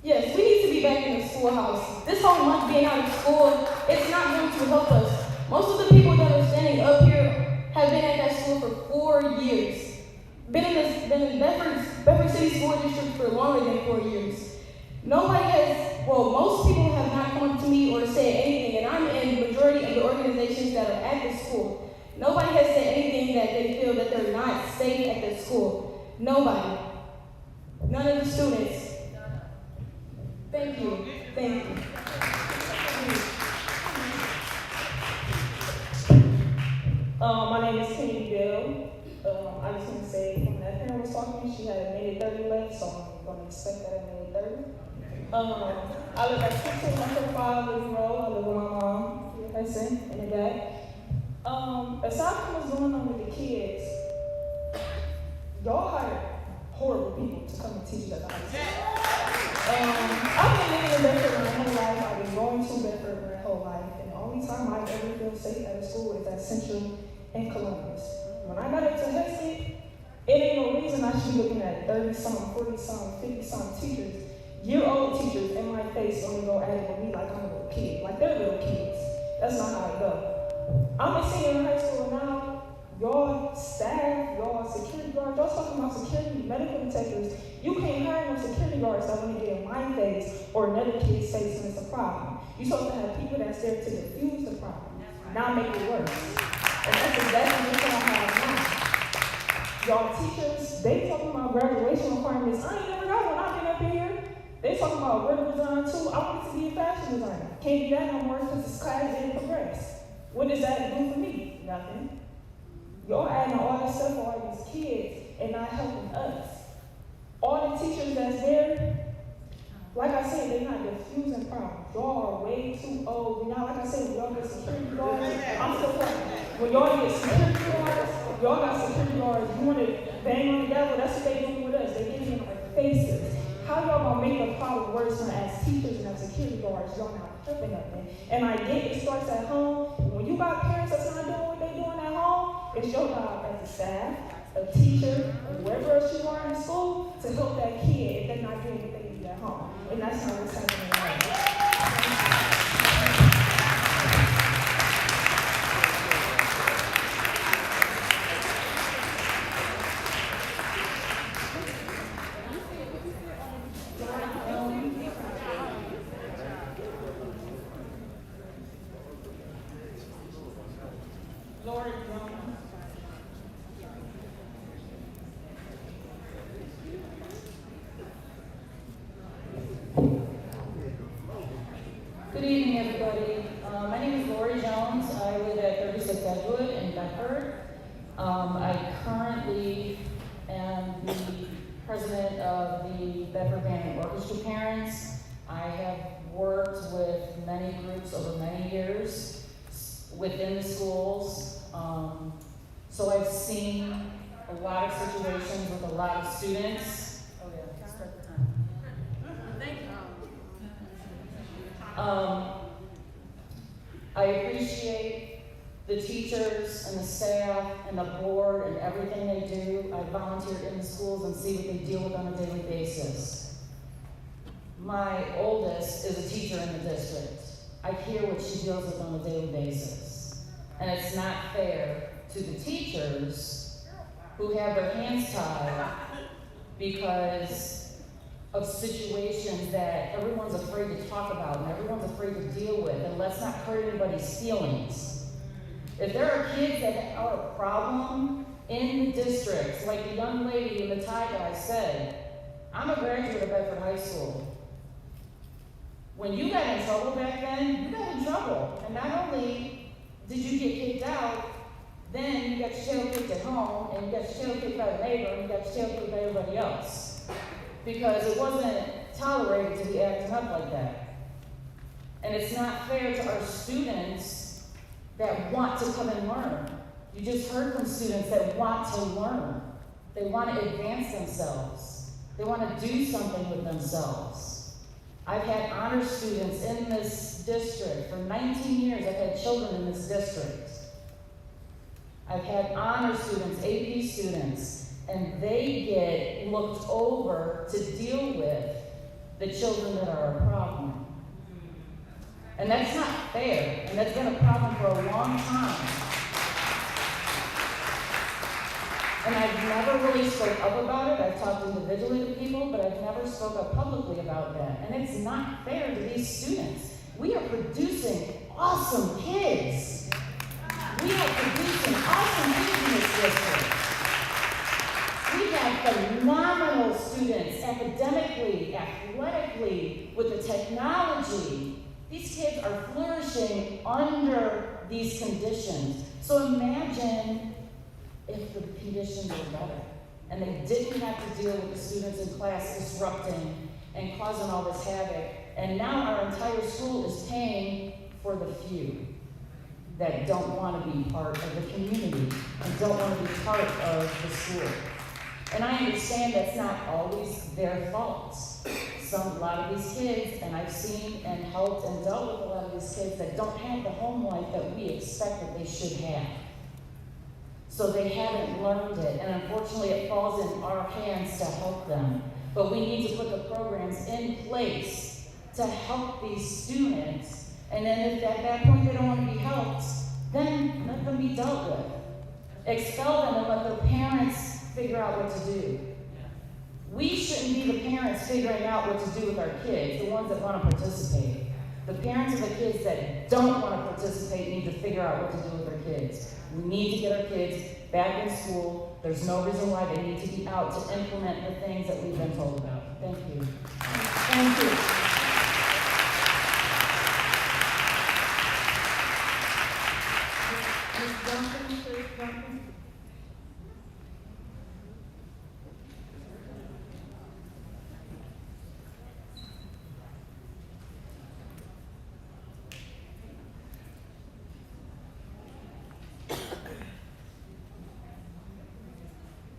Yes, we need to be back in the schoolhouse. This whole month being out of school, it's not going to help us. Most of the people that are standing up here have been at that school for 4 years. Been in Bedford City School District for longer than 4 years. Most people have not come up to me or said anything, and I'm in the majority of the organizations that are at the school. Nobody has said anything that they feel that they're not safe at the school. Nobody. None of the students. Thank you. Thank you. My name is Kennedy Bell. I just want to say, when that parent was talking, she had a minute 30 left, so I'm going to expect that at minute 30. I live at 1605 Living Road. I live with my mom, in the back. Aside from what's going on with the kids, y'all hired horrible people to come and teach us how to school. I've been living in Bedford my whole life. I've been going to Bedford my whole life, and the only time I've ever felt safe at a school is at Central and Columbus. When I got into Heskett, it ain't no reason I should be looking at 30-something, 40-something, 50-something teachers, year-old teachers in my face want to go at it with me like I'm a little kid, like they're little kids. That's not how it goes. I'm a senior in high school now. Y'all staff, y'all security guards, y'all talking about security, medical detectives. You can't hire no security guards that want to get in my face or another kid's face when it's a problem. You're supposed to have people that's there to diffuse the problem, not make it worse. And that's exactly what y'all have now. Y'all teachers, they talking about graduation requirements. I ain't never got one. I've been up in here. They talking about web design too. I wanted to be a fashion designer. Can't do that no more because this class didn't progress. What does that do for me? Nothing. Y'all adding all this stuff for all these kids and not helping us. All the teachers that's there, like I said, they're not diffusing problems. Y'all are way too old. Now, like I said, when y'all get security guards, I'm still talking. When y'all get security guards, y'all got security guards. You want to bang on the devil? That's what they doing with us. They get in our faces. How y'all gonna make the problem worse when as teachers and as security guards, y'all not tripping nothing? And I get it starts at home. When you got parents that's not doing what they doing at home, it's your job as a staff, a teacher, or wherever else you are in school to help that kid if they're not doing what they need at home. And that's not what's happening right now. Good evening, everybody. My name is Lori Jones. I live at 36 Edgewood in Bedford. I currently am the president of the Bedford Band and Orchestra Parents. I have worked with many groups over many years within the schools. So I've seen a lot of situations with a lot of students. Oh yeah, start the time. Thank you. I appreciate the teachers and the staff and the board and everything they do. I volunteer in the schools and see what they deal with on a daily basis. My oldest is a teacher in the district. I hear what she deals with on a daily basis. And it's not fair to the teachers who have their hands tied because of situations that everyone's afraid to talk about and everyone's afraid to deal with, and let's not hurt anybody's feelings. If there are kids that are a problem in the district, like the young lady in the tie dye said, I'm a graduate of Bedford High School. When you got in trouble back then, you got in trouble. And not only did you get kicked out, then you got your tail kicked at home, and you got your tail kicked by the neighbor, and you got your tail kicked by everybody else. Because it wasn't tolerated to be acting up like that. And it's not fair to our students that want to come and learn. You just heard from students that want to learn. They want to advance themselves. They want to do something with themselves. I've had honor students in this district. For 19 years, I've had children in this district. I've had honor students, AP students, and they get looked over to deal with the children that are a problem. And that's not fair, and that's been a problem for a long time. And I've never really spoke up about it. I've talked individually to people, but I've never spoke up publicly about that. And it's not fair to these students. We are producing awesome kids. We are producing awesome kids in this district. We have phenomenal students academically, athletically, with the technology. These kids are flourishing under these conditions. So imagine if the conditions were better and they didn't have to deal with the students in class disrupting and causing all this havoc. And now our entire school is paying for the few that don't want to be part of the community and don't want to be part of the school. And I understand that's not always their fault. A lot of these kids, and I've seen and helped and dealt with a lot of these kids that don't have the home life that we expect that they should have. So they haven't learned it, and unfortunately it falls in our hands to help them. But we need to put the programs in place to help these students, and then if at that point they don't want to be helped, then let them be dealt with. Expel them and let their parents figure out what to do. We shouldn't be the parents figuring out what to do with our kids, the ones that want to participate. The parents of the kids that don't want to participate need to figure out what to do with their kids. We need to get our kids back in school. There's no reason why they need to be out to implement the things that we've been told about. Thank you. Thank you. Ms. Duncan, please, Duncan.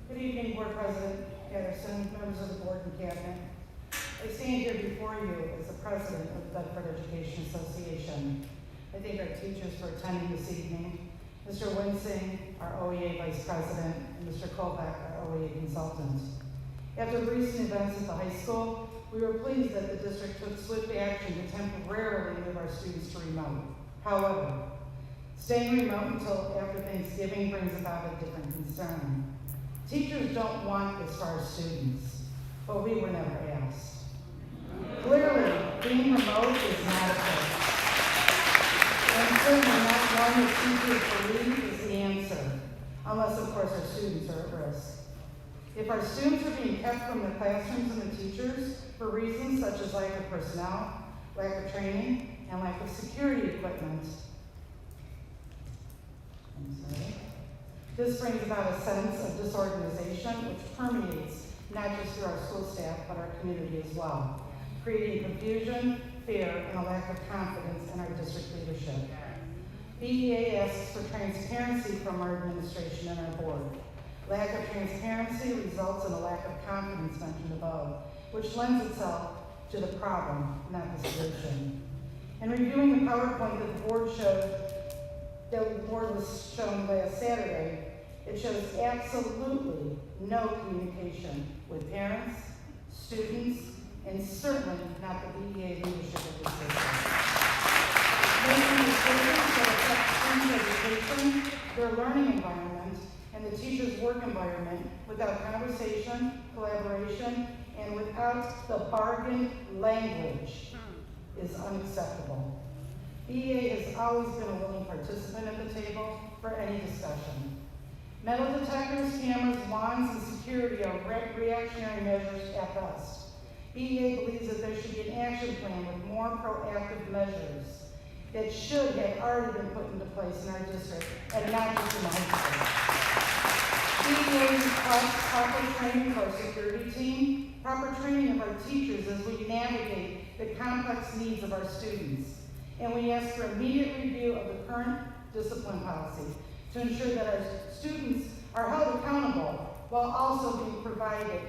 Good evening, Board President Patterson, members of the Board and Cabinet. I stand here before you as the President of the Bedford Education Association. I thank our teachers for attending this evening, Mr. Winsing, our OEA Vice President, and Mr. Kolbeck, our OEA Consultant. After the recent events at the high school, we were pleased that the district took swift action to temporarily move our students to remote. However, staying remote until after Thanksgiving brings about a different concern. Teachers don't want this for our students, but we were never asked. Clearly, being remote is not a choice. And certainly not one that teachers believe is the answer, unless of course our students are at risk. If our students are being kept from the classrooms and the teachers for reasons such as lack of personnel, lack of training, and lack of security equipment, this brings about a sense of disorganization which permeates not just through our school staff, but our community as well, creating confusion, fear, and a lack of confidence in our district leadership. BEA asks for transparency from our administration and our board. Lack of transparency results in a lack of confidence mentioned above, which lends itself to the problem, not the solution. In reviewing the PowerPoint that the board was shown last Saturday, it shows absolutely no communication with parents, students, and certainly not the BEA leadership of the system. Making decisions that affect student education, their learning environment, and the teacher's work environment without conversation, collaboration, and without the bargain language is unacceptable. BEA has always been a willing participant at the table for any discussion. Metal detectors, cameras, wands, and security are reactionary measures at best. BEA believes that there should be an action plan with more proactive measures that should have already been put into place in our district and not just in the high school. BEA requests proper training for our security team, proper training of our teachers as we navigate the complex needs of our students. And we ask for immediate review of the current discipline policy to ensure that our students are held accountable while also being provided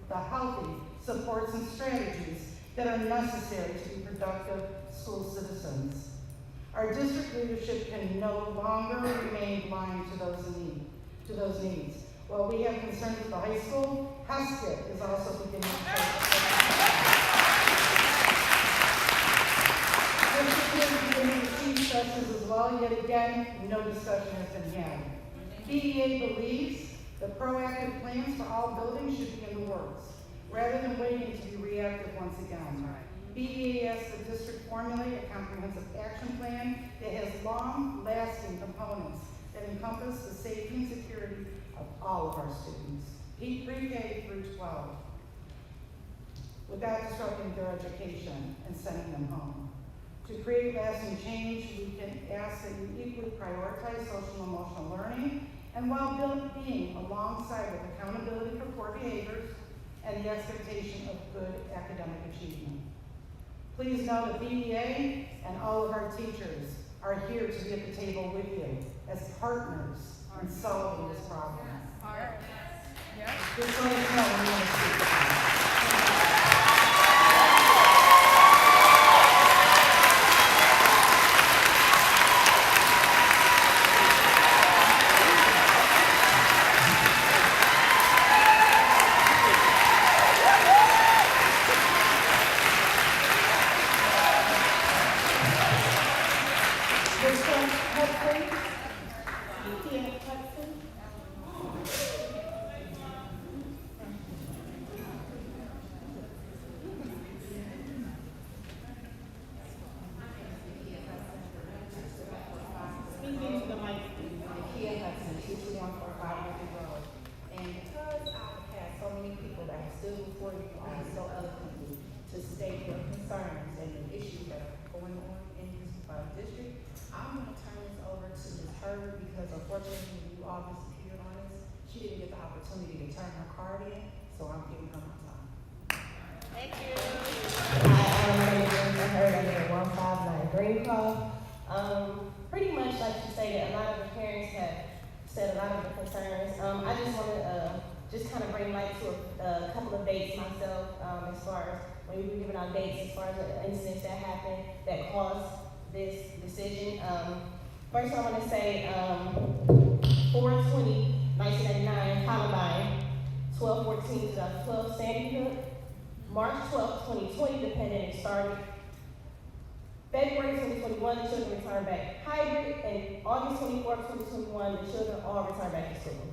the healthy supports and strategies that are necessary to be productive school citizens. Our district leadership can no longer remain blind to those needs. While we have concerns with the high school, HESCA is also beginning to stresses as well, yet again, no discussion has been had. BEA believes the proactive plans for all buildings should be in the works, rather than waiting to be reactive once again. BEA asks the district formulate a comprehensive action plan that has long-lasting components that encompass the safety and security of all of our students, pre-K through 12, without disrupting their education and sending them home. To create lasting change, we can ask that you equally prioritize social and emotional learning, and while being alongside with accountability for poor behaviors and the expectation of good academic achievement. Please know that BEA and all of our teachers are here to be at the table with you as partners in solving this problem. Just let us know when you want to speak. Pretty much like you stated, a lot of the parents have said a lot of the concerns. I just want to just kind of bring light to a couple of dates myself, as far as when we were giving out dates, as far as the incidents that happened that caused this decision. First, I want to say 4/20/1999, Columbine, 12/14/2012, Sandy Hook, March 12, 2020, the pandemic started. February 2021, the children returned back hybrid, and August 24, 2021, the children all returned back to school.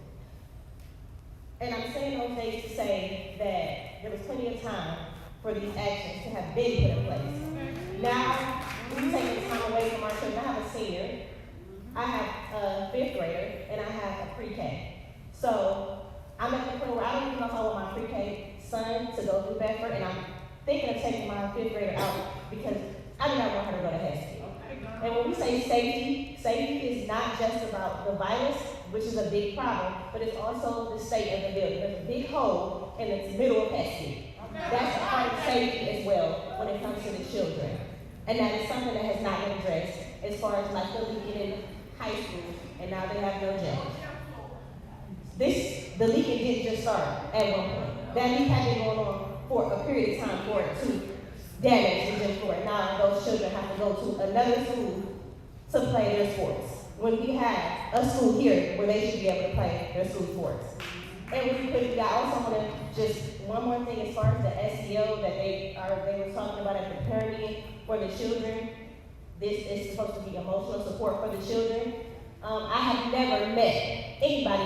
And I'm saying those dates to say that there was plenty of time for these actions to have been put in place. Now, we've taken time away from our children. I have a senior, I have a 5th grader, and I have a pre-K. So I'm at the point where I don't even know if I want my pre-K son to go through Bedford, and I'm thinking of taking my 5th grader out because I do not want her to go to Hesky. And when we say safety, safety is not just about the virus, which is a big problem, but it's also the state of the building. There's a big hole in the middle of Hesky. That's a part of safety as well when it comes to the children. And that is something that has not been addressed as far as like the leaking in high school, and now they have no gym. This the leaking didn't just start at one point. That leak had been going on for a period of time for it to damage the gym floor. Now those children have to go to another school to play their sports, when we have a school here where they should be able to play their school sports. And really quickly, I also want to just one more thing as far as the SEO that they were talking about at the parent meeting for the children. This is supposed to be emotional support for the children. I have never met anybody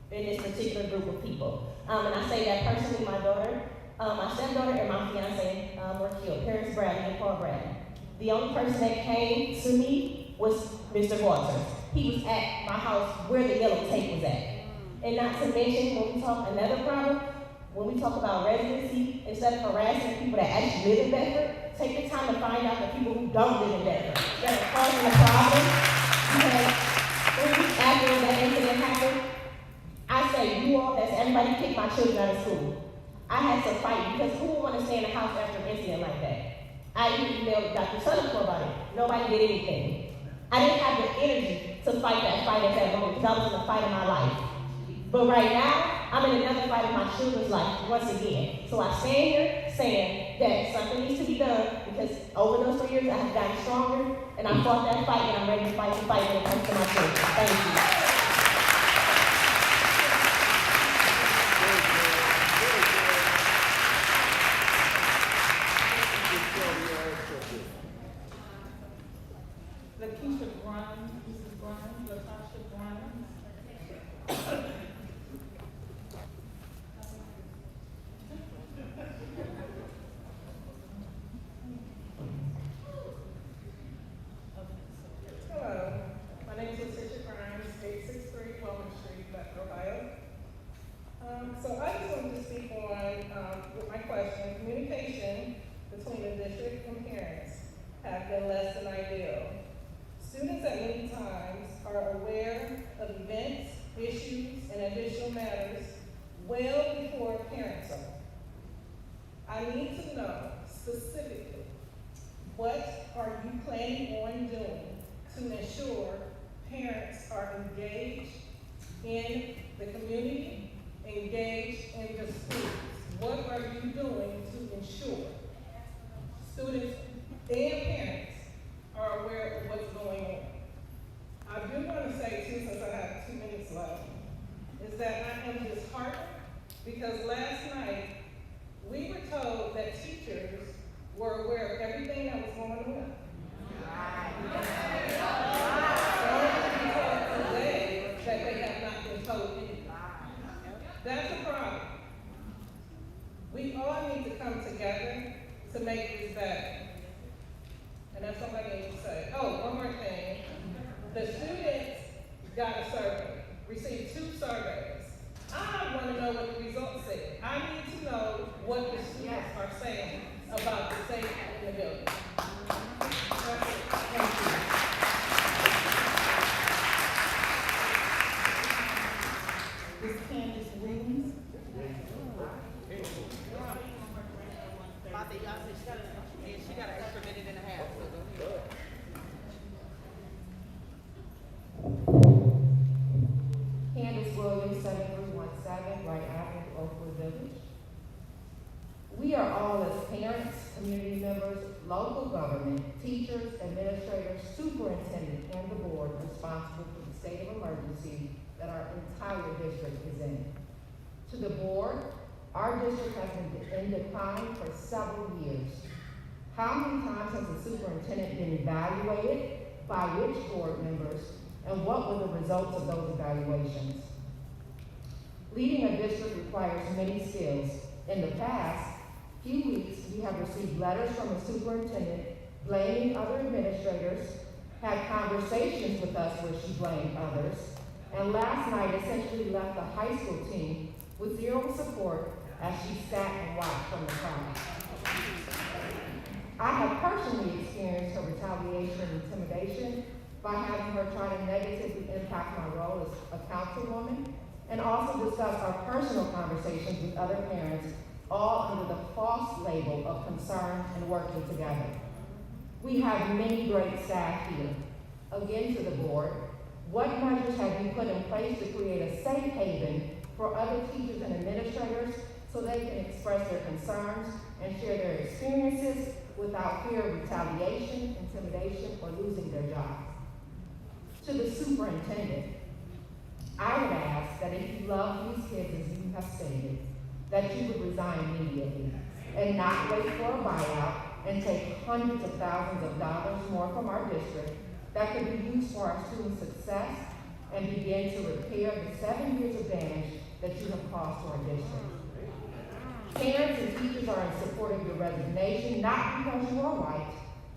in this particular group of people. And I say that personally, my daughter, my stepdaughter and my fiance were killed, Paris Bradley and Paul Bradley. The only person that came to me was Mr. Walters. He was at my house where the yellow tape was at. And not to mention, when we talk another problem, when we talk about residency, instead of harassing people that actually live in Bedford, take the time to find out the people who don't live in Bedford that are causing the problem. Because 3 weeks after that incident happened, I say, you all, that's everybody kicked my children out of school. I had to fight because who would want to stay in the house after an incident like that? I even emailed Dr. Sutherland about it. Nobody did anything. I didn't have the energy to fight that fight at that moment because I was in the fight of my life. But right now, I'm in another fight of my children's life once again. So I stand here saying that something needs to be done because over those 3 years I have gotten stronger and I fought that fight and I'm ready to fight the fight when it comes to my children. Thank you. Lakeisha Grimes, Mrs. Grimes, Latasha Grimes. Hello, my name is Latasha Grimes, 863 Wellman Street, Bedford, Ohio. So I just wanted to speak on, with my question, communication between the district and parents have been less than ideal. Students at many times are aware of events, issues, and additional matters well before parents are. I need to know specifically, what are you planning on doing to ensure parents are engaged in the community, engaged in the schools? What are you doing to ensure students and parents are aware of what's going on? I do want to say too, since I have 2 minutes left, is that I am disheartened because last night we were told that teachers were aware of everything that was going on. Today that they have not been told anything. That's a problem. We all need to come together to make this better. And that's all I need to say. Oh, one more thing. The students got a survey, received 2 surveys. I want to know what the results say. I need to know what the students are saying about the safety in the building. That's it. Thank you. Ms. Candace Williams. She got an extra minute and a half, so go ahead. Candace Williams, 7317, Wright Avenue, Oakwood Village. We are all, as parents, community members, local government, teachers, administrators, superintendent, and the board, responsible for the state of emergency that our entire district is in. To the board, our district has been in decline for several years. How many times has the superintendent been evaluated? By which board members? And what were the results of those evaluations? Leading a district requires many skills. In the past few weeks, we have received letters from the superintendent blaming other administrators, had conversations with us where she blamed others, and last night essentially left the high school team with zero support as she sat and watched from the crowd. I have personally experienced her retaliation and intimidation by having her try to negatively impact my role as a councilwoman, and also discuss our personal conversations with other parents, all under the false label of concern and working together. We have many great staff here. Again, to the board, what measures have you put in place to create a safe haven for other teachers and administrators so they can express their concerns and share their experiences without fear of retaliation, intimidation, or losing their jobs. To the superintendent, I would ask that if you love these kids as you have stated, that you would resign immediately and not wait for a buyout and take hundreds of thousands of dollars more from our district that could be used for our students' success and begin to repair the 7 years of damage that you have caused to our district. Parents and teachers are in support of your resignation, not because you are white,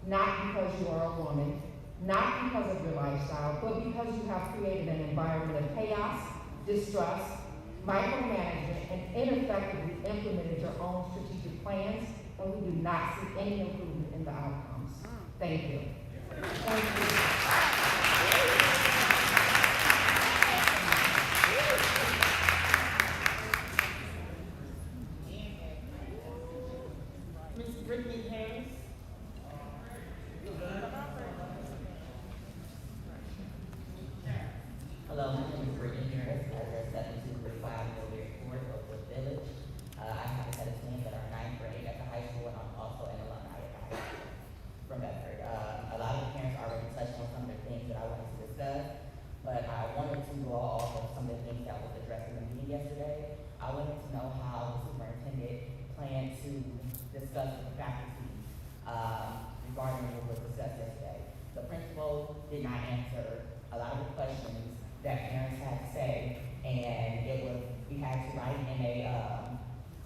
not because you are a woman, not because of your lifestyle, but because you have created an environment of chaos, distrust, micromanagement, and ineffectively implemented your own strategic plans, and we do not see any improvement in the outcomes. Thank you. Thank you. Hello, my name is Brittany Harris. I address 7235 Millbury Court, Oakwood Village. I have a set of twins that are in 9th grade at the high school, and I'm also an alumni at the high school from Bedford. A lot of the parents already touched on some of the things that I wanted to discuss, but I wanted to go off of some of the things that was addressed in the meeting yesterday. I wanted to know how the superintendent planned to discuss with the faculty regarding what was discussed yesterday. The principal did not answer a lot of the questions that parents had to say, and we had to write in an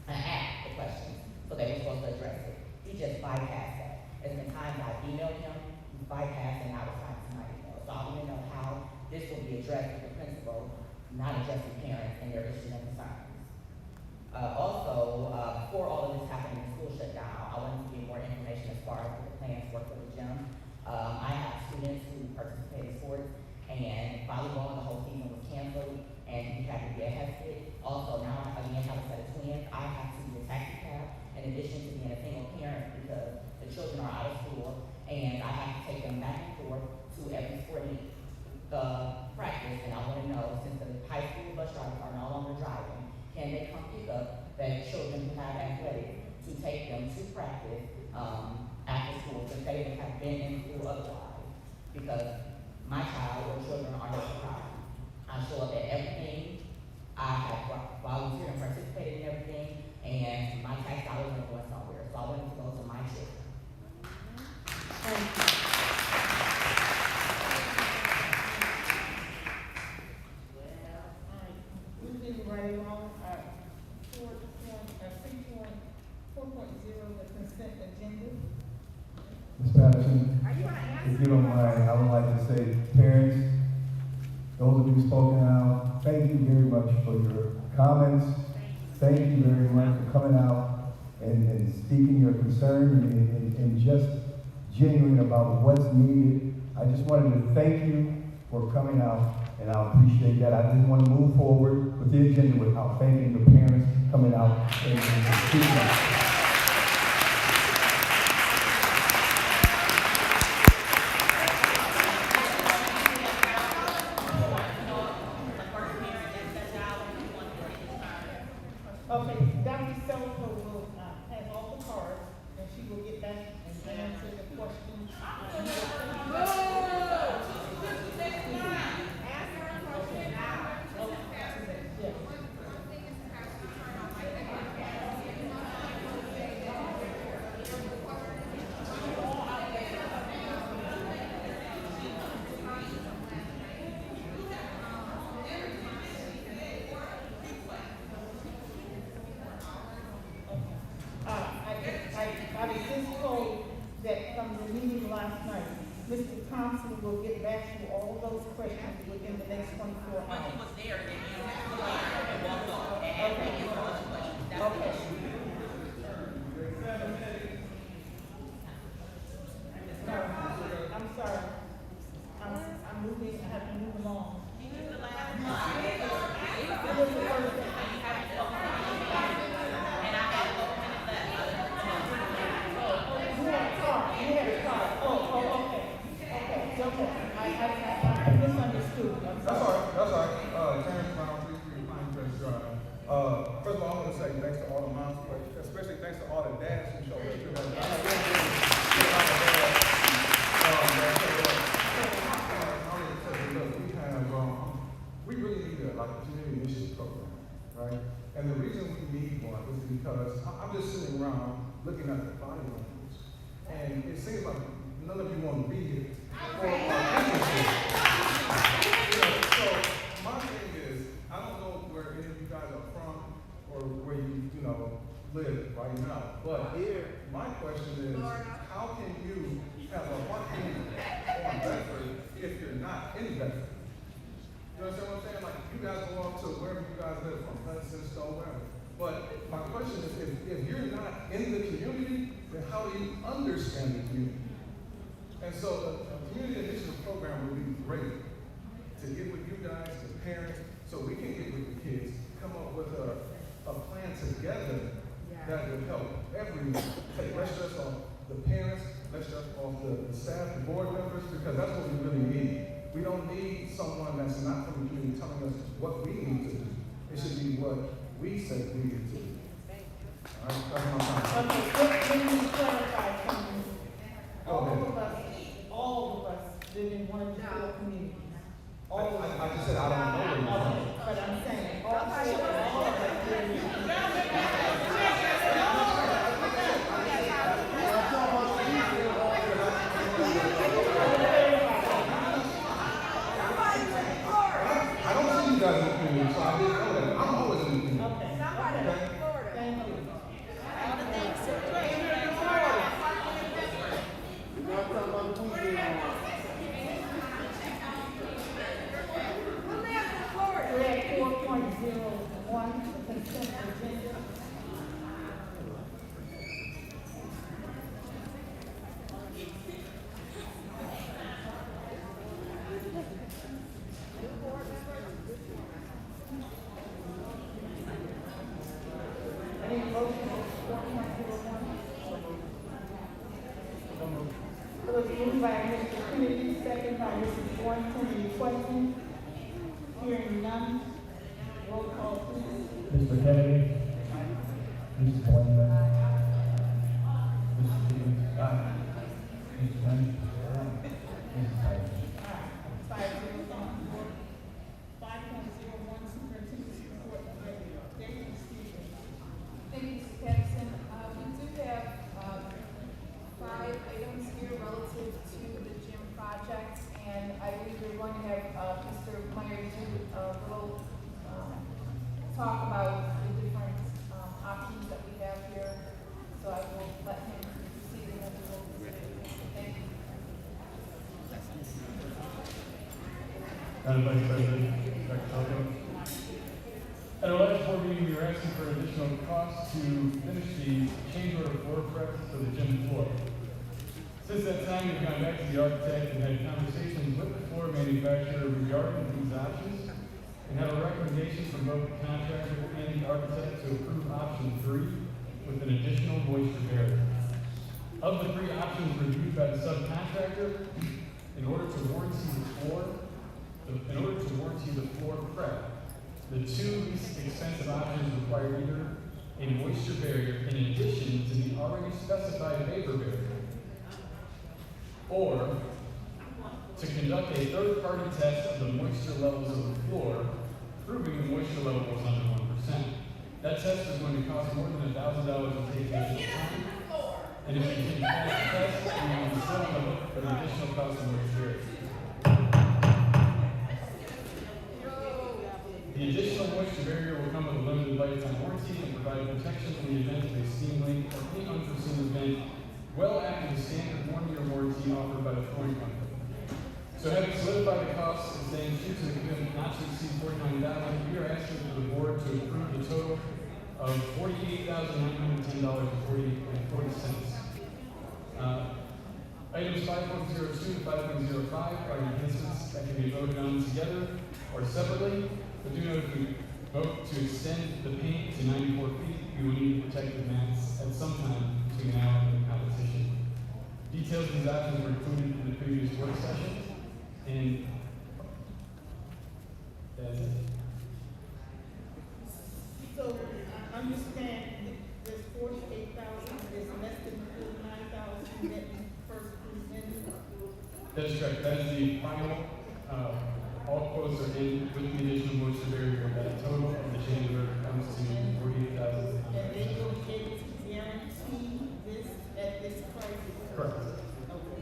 app the questions, so they were supposed to address it. He just bypassed that. There's been times I've emailed him, he bypassed, and I responded to my email. So I want to know how this will be addressed with the principal, not addressing parents and their issues and concerns. Before all of this happened and the school shut down, I wanted to get more information as far as what the plans were for the gym. I have students who participate in sports, and volleyball, the whole season was canceled, and we had to be a hefted. Also, now I again have a set of twins. I have to be a taxi cab in addition to being a single parent because the children are out of school, and I have to take them back and forth to every sporting practice. And I want to know, since the high school bus drivers are no longer driving, can they come pick up the children who have athletics to take them to practice after school, since they would have been in school otherwise? Because my child or children are no surprise. I show up at everything. I have volunteered and participated in everything, and my tax dollars are going somewhere. So I wanted to go to my children. Thank you. Moving right along, 4.0, the consent agenda. Ms. Patterson, if you don't mind, I would like to say, parents, those of you who spoken out, thank you very much for your comments. Thank you very much for coming out and speaking your concern and just genuine about what's needed. I just wanted to thank you for coming out, and I appreciate that. I didn't want to move forward with the agenda without thanking the parents coming out and speaking out. Okay, Dr. Selko will have all the cards, and she will get back and answer the questions. I was just told that from the meeting last night, Mr. Thompson will get back to all those questions within the next 24 hours. But he was there and he walked off and asked me a bunch of questions. That's Okay. No, I'm sorry. I'm moving, I have to move along. He was the last one. It was the first thing. And I had 4 minutes left. You had a card, okay. Okay, it's okay. I misunderstood. I'm sorry. That's all right. Terrence, to say thanks to all the moms, but especially thanks to all the dads who showed up too. We really need a community initiative program, right? And the reason we need one is because I'm just sitting around looking at the body language, and it seems like none of you want to be here. So my thing is, I don't know where any of you guys are from or where you live right now, but here my question is, how can you have a heartbeat on Bedford if you're not in Bedford? You understand what I'm saying? Like, you guys go off to wherever you guys live from, Hudson, Stone, wherever. But my question is, if you're not in the community, then how do you understand the community? And so a community initiative program would be great to get with you guys, the parents, so we can get with the kids, come up with a plan together that would help everyone. Let's just off the parents, let's just off the staff, the board members, because that's what we really need. We don't need someone that's not from the community telling us what we need to do. It should be what we say we need to do. All right, that's my time. Okay, let me clarify something. Go All of us live in one school community. All of us. I just said I don't know where you're from. But I'm saying, all of us live in I don't see you guys in the community, so I didn't know that. I'm always in the community. Okay. Somebody in Florida. Thank you. We're at 4.01, consent agenda. Any motion for 4.01? It was moved by Mr. Kennedy, second by Mrs. Boynton. Any questions? Hearing none. Roll call, please. Mr. Kennedy. Mrs. Boynton. Mr. Stevens. Aye. Mrs. Kennedy. Mrs. Tyler. 5.01, superintendent's report. David Stevens. Thank you, Mrs. Patterson. We do have 5 items here relative to the gym project, and I believe we're going to have Mr. Meyer do a little talk about the different options that we have here. So I will let him proceed and then we will proceed. Thank you. Madam Vice President, Dr. Falco. At our last board meeting, we were asking for additional costs to finish the change order floor prep for the gym floor. Since that time, we've gone back to the architect and had conversations with the floor manufacturer regarding these options and have a recommendation from both the contractor and the architect to approve option 3 with an additional moisture barrier. Of the 3 options reviewed by the subcontractor, in order to warranty the floor prep, the 2 least expensive options require either a moisture barrier in addition to the already specified vapor barrier, or to conduct a third-party test of the moisture levels of the floor, proving the moisture level was under 1%. That test is going to cost more than $1,000 to take additional time, and if you can pass the test, you will still on the hook for the additional cost of moisture barrier. The additional moisture barrier will come with a limited lifetime warranty and provide protection in the event of a steam leak or any unforeseen event well after the standard 1-year warranty offered by the flooring company. So having solidified the costs and staying true to the commitment not to exceed $49,000, we are asking for the board to approve the total of $48,910.40. Items 5.02 to 5.05 are enhancements that can be voted on together or separately. But do note if we vote to extend the paint to 94 feet, we will need protective mats at some time between now and the competition. Details of these options were included in the previous work session, and that's it. So, I'm just That's correct. That is the final. All quotes are in with the additional moisture barrier. That total of the change order comes to $48,000. And they will get to guarantee this at this price? Correct. Okay.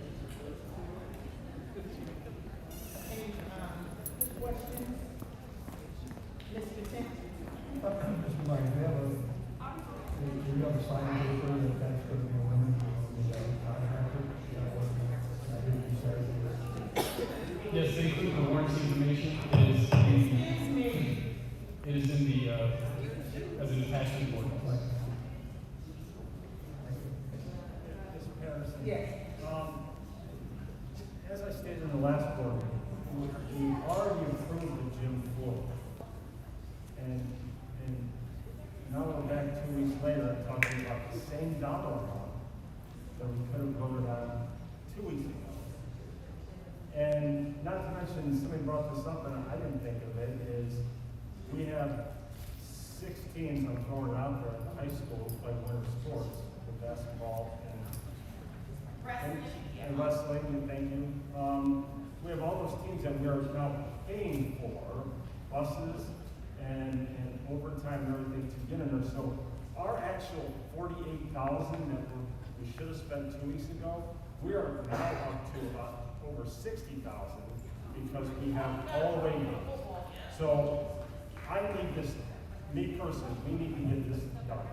Any, questions? Mr. Tim? Mr. Meyer, do you have a sign paper that's going to be eliminated? Yes, they include the warranty information. It is in the as an attachment board. Mr. Patterson? Yes. As I stated in the last board meeting, we already approved the gym floor. And now we're back 2 weeks later talking about the same dollar amount that we could have voted on 2 weeks ago. And not to mention, somebody brought this up and I didn't think of it, is we have 6 teams, I'm throwing it out there, at the high school who play winter sports with basketball and wrestling, thank you. We have all those teams that we are now paying for, buses and overtime and everything to get in there. So our actual $48,000 that we should have spent 2 weeks ago, we are now up to about over $60,000 because we have all the way now. So I need this, me personally, we need to get this done.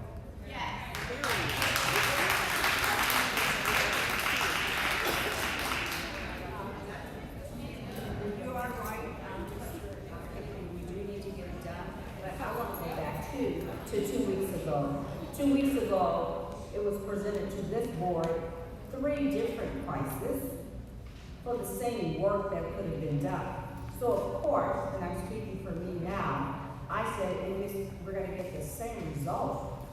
You are right. We do need to get it done. But I want to go back to 2 weeks ago. 2 weeks ago, it was presented to this board 3 different prices for the same work that could have been done. So of course, and I'm speaking for me now, I said, if we're going to get the same result,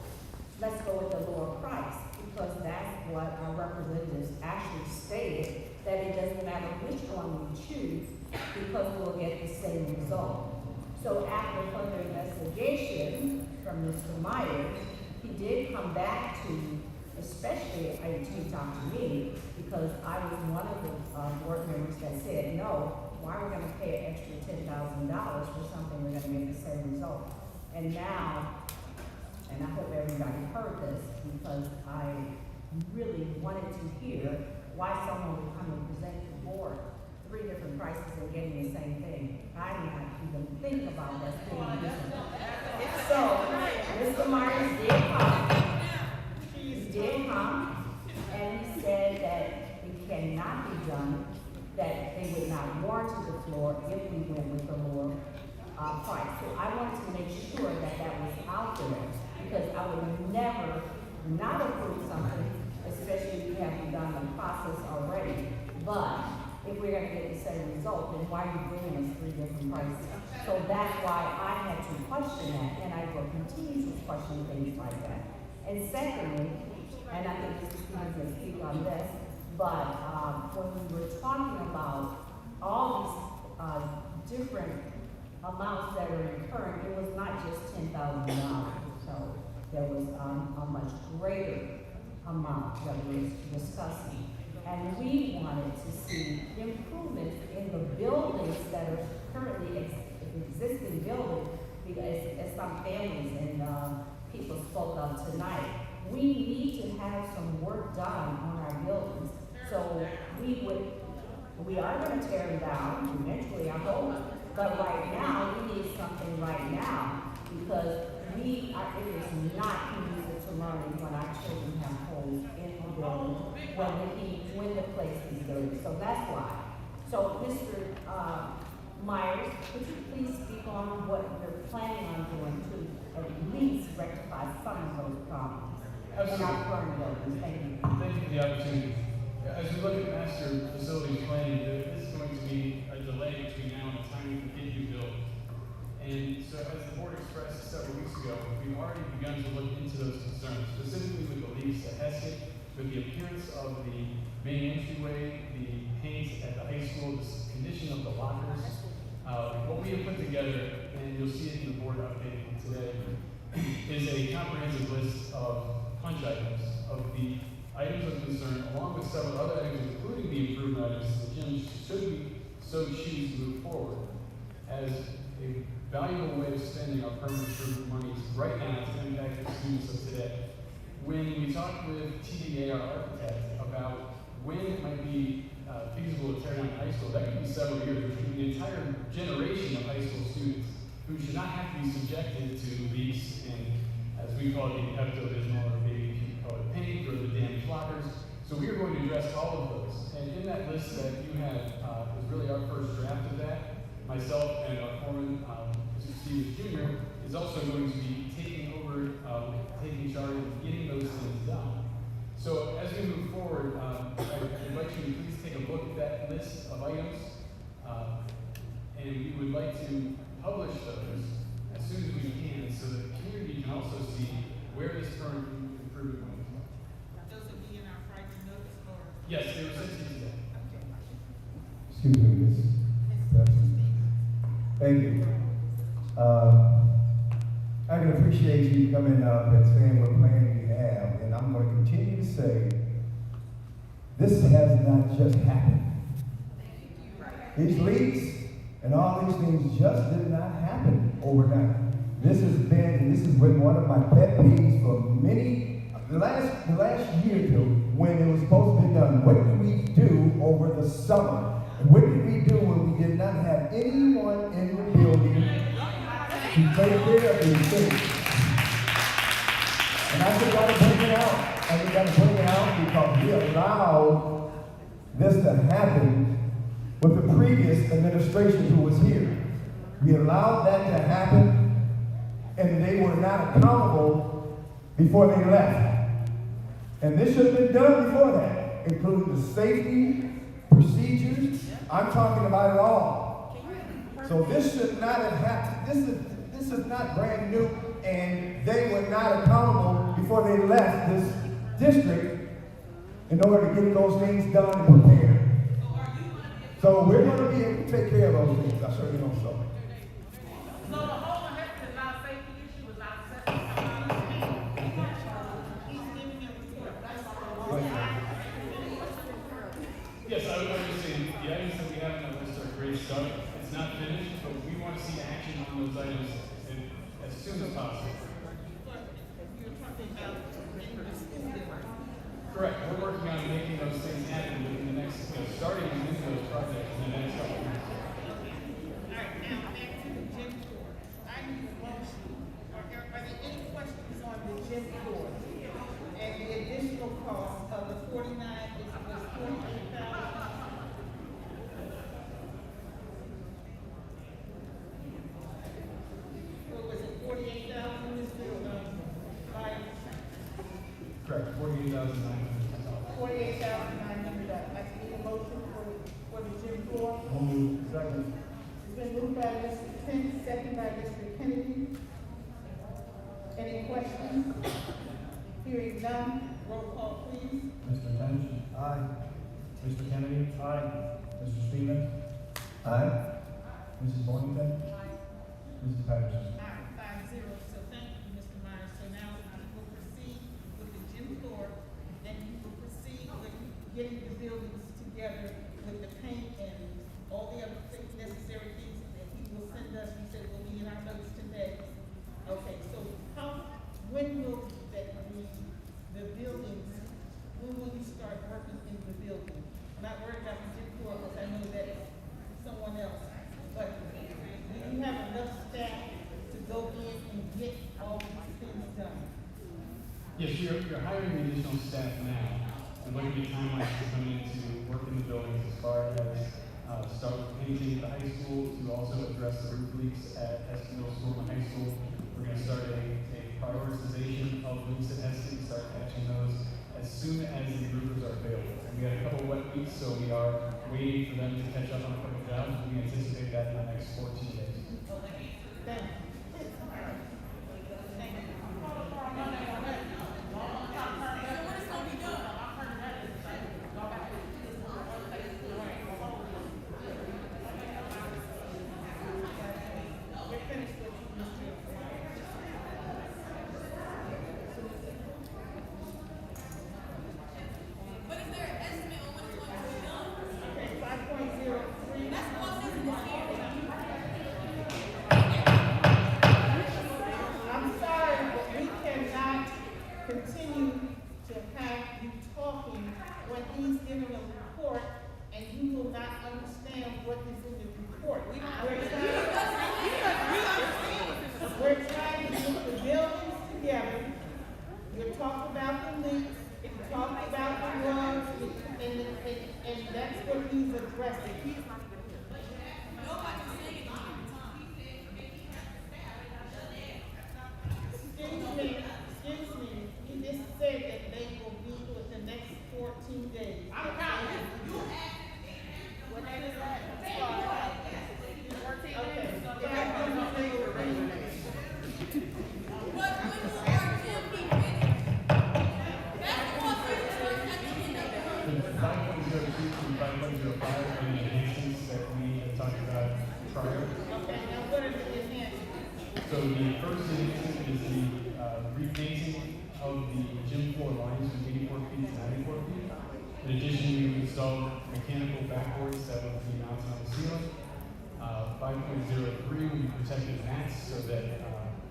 let's go with the lower price, because that's what our representatives actually stated, that it doesn't matter which one we choose, because we'll get the same result. So after further investigation from Mr. Myers, he did come back to, especially he talked to me, because I was one of the board members that said, no, why are we going to pay an extra $10,000 for something we're going to get the same result? And now, and I hope everybody heard this, because I really wanted to hear why someone would come and present to the board 3 different prices and getting the same thing. I did not even think about that. So, Mr. Myers did come. He did come, and he said that it cannot be done, that they would not warranty the floor if we went with the lower price. So I wanted to make sure that that was out there, because I would never not approve something, especially if we haven't done the process already. But if we're going to get the same result, then why are you bringing us 3 different prices? So that's why I had to question that, and I will continue to question things like that. And secondly, and I think Mr. Stevens can speak on this, but when we were talking about all these different amounts that are incurring, it was not just $10,000. So there was a much greater amount that we were discussing. And we wanted to see improvements in the buildings that are currently existing buildings, because as some families and people spoke of tonight, we need to have some work done on our buildings. So we are going to tear them down eventually, I hope. But right now, we need something right now, because it is not conducive to learning when our children have holes in the building, when the place is dirty. So that's why. So Mr. Myers, could you please speak on what you're planning on doing to at least rectify some of those problems in our current buildings? Thank you. Thank you for the opportunity. As we look at master facilities planning, there is going to be a delay between now and the time we can get you built. And so as the board expressed several weeks ago, we've already begun to look into those concerns, specifically with the leaks at Heskett, with the appearance of the main entryway, the paint at the high school, the condition of the lockers. What we have put together, and you'll see it in the board update today, is a comprehensive list of punch items of the items of concern, along with several other items, including the improvement items, the gym should we so choose to move forward as a valuable way of spending our permanent improvement monies right now to impact the students of today. When we talked with TDA, our architect, about when it might be feasible to tear down high school, that could be several years, which could be an entire generation of high school students who should not have to be subjected to leaks and, as we call it, the Pepto-Bismol, or maybe you call it paint, or the damaged lockers. So we are going to address all of those. And in that list that you had was really our first draft of that. Myself and our foreman, Mr. Stevens Jr., is also going to be taking over, taking charge of getting those things done. So as we move forward, I invite you to please take a look at that list of items, and we would like to publish those as soon as we can, so that the community can also see where this current improvement money is. Those will be in our Friday notes or? Yes, they were sent to you today. Excuse me, Ms. Thank you. I can appreciate you coming up and saying what plan you have, and I'm going to continue to say, this has not just happened. These leaks and all these things just did not happen overnight. This has been one of my pet peeves for the last year or two, when it was supposed to be done. What did we do over the summer? And what did we do when we did not have anyone in the building to take care of these things? And I just got to bring it out. I just got to bring it out because we allowed this to happen with the previous administration who was here. We allowed that to happen, and they were not accountable before they left. And this should have been done before that, including the safety procedures. I'm talking about it all. So this should not have happened. This is not brand new, and they were not accountable before they left this district in order to get those things done and prepared. So we're going to be able to take care of those things. I certainly hope so. So the whole is not a safety issue, is not a safety issue. He's giving a report. Yes, I would just say the items that we have on the list are a great start. It's not finished, but we want to see action on those items as soon as possible. You're talking about in the school district. Correct. We're working on making those things happen within the next, starting with those projects in the next couple of years. All right, now back to the gym floor. I need a motion. Are there any questions on the gym floor? And the additional cost of the 49 was 48,000. What was it, 48,000, Mr. Myers? Correct. 48,900. 48,900. I need a motion for the gym floor. I'll move. Second. It's been moved by Mr. Kent, second by Mr. Kennedy. Any questions? Hearing none, roll call please. Mr. Lynch? Aye. Mr. Kennedy? Aye. Mr. Stevens? Aye. Mrs. Boynton? Mrs. Patterson? Aye, 5-0. So thank you, Mr. Myers. So now we will proceed with the gym floor. Then we will proceed with getting the buildings together with the paint and all the other things, necessary things that he will send us. He said will be in our notes today. Okay, so when will the buildings, when will you start working in the building? I'm not worried about the gym floor because I know that's someone else. But do you have enough staff to go in and get all these things done? Yes, you're hiring additional staff now, and looking at timelines to come in to work in the buildings as far as start with painting at the high school, to also address the roof leaks at Middle School and high school. We're going to start a prioritization of leaks at Heston, start catching those as soon as the roofers are available. And we had a couple of wet weeks, so we are waiting for them to catch up on a couple of jobs. We anticipate that in the next 14 days. Thank you. You talked about the links, you talked about the logs, and that's what he's addressing. Excuse me, he just said that they will be with the next 14 days. I'm counting. What day is that? Okay. 14 days? So the first enhancement is the repainting of the gym floor lines from 84 feet to 94 feet. In addition, we installed mechanical backboards that will be mounted on the ceiling. 5.03 will be protected mats so that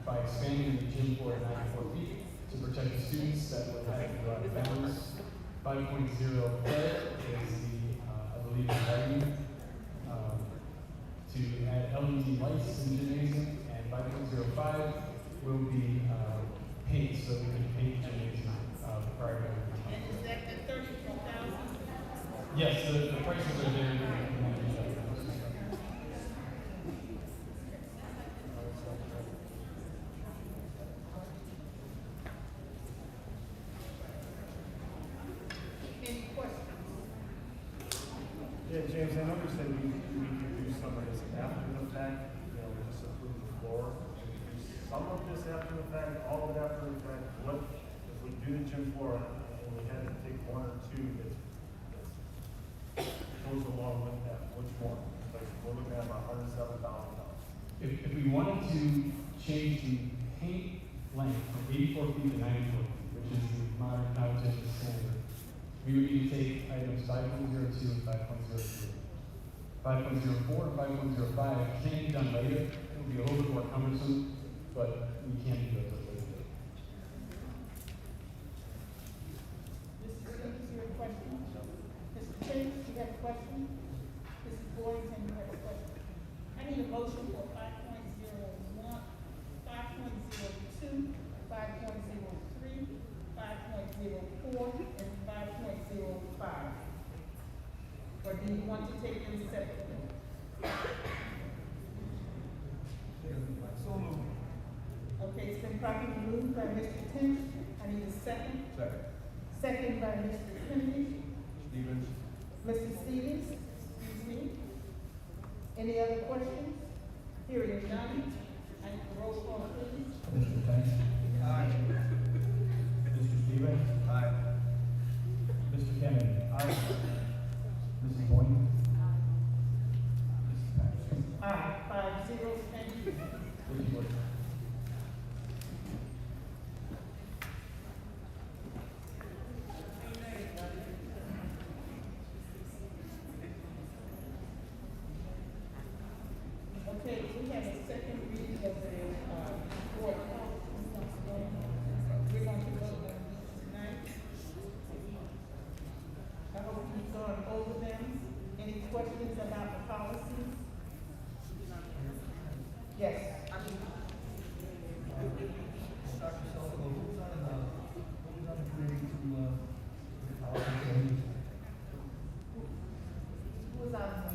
by expanding the gym floor to 94 feet to protect the students that would have to go out of bounds. 5.04 is the, I believe, lighting to add LED lights in the gymnasium. 5.05 will be paint, so we can paint gymnasium prior to. And is that the 32,000? Yes, the prices are there. Any questions? Yeah, James, I noticed that we could do some of this after the fact, you know, just approve the floor. Some of this after the fact, all of it after the fact. What if we do the gym floor and we had to take one or two that goes along with that? Which one? Like we're looking at about $107,000. If we wanted to change the paint length from 84 feet to 94 feet, which is the modern competition standard, we would need to take items 5.02 and 5.03. 5.04 and 5.05 can be done later. It will be a little bit more cumbersome, but we can do it later. Mrs. Stevens, you have a question? Mr. Chase, you have a question? Mrs. Boynton, you have a question? I need a motion for 5.01, 5.02, 5.03, 5.04, and 5.05. Or do you want to take them separately? So moved. Okay, it's been properly moved by Mr. Tench. I need a second. Second. Second by Mr. Kennedy. Stevens. Mr. Stevens, excuse me. Any other questions? Hearing none, I need a roll call, please. Mr. Tench. Aye. Mr. Stevens. Aye. Mr. Kennedy. Aye. Mrs. Boynton. Mrs. Patterson. Aye, 5-0, thank you. Mrs. Wood. Okay, we have a second reading of the, board policies. We're going to vote on these tonight. I hope you've gone over them. Any questions about the policies? Yes. Dr. Sullivan, who's on the committee to policy committee? Who's on the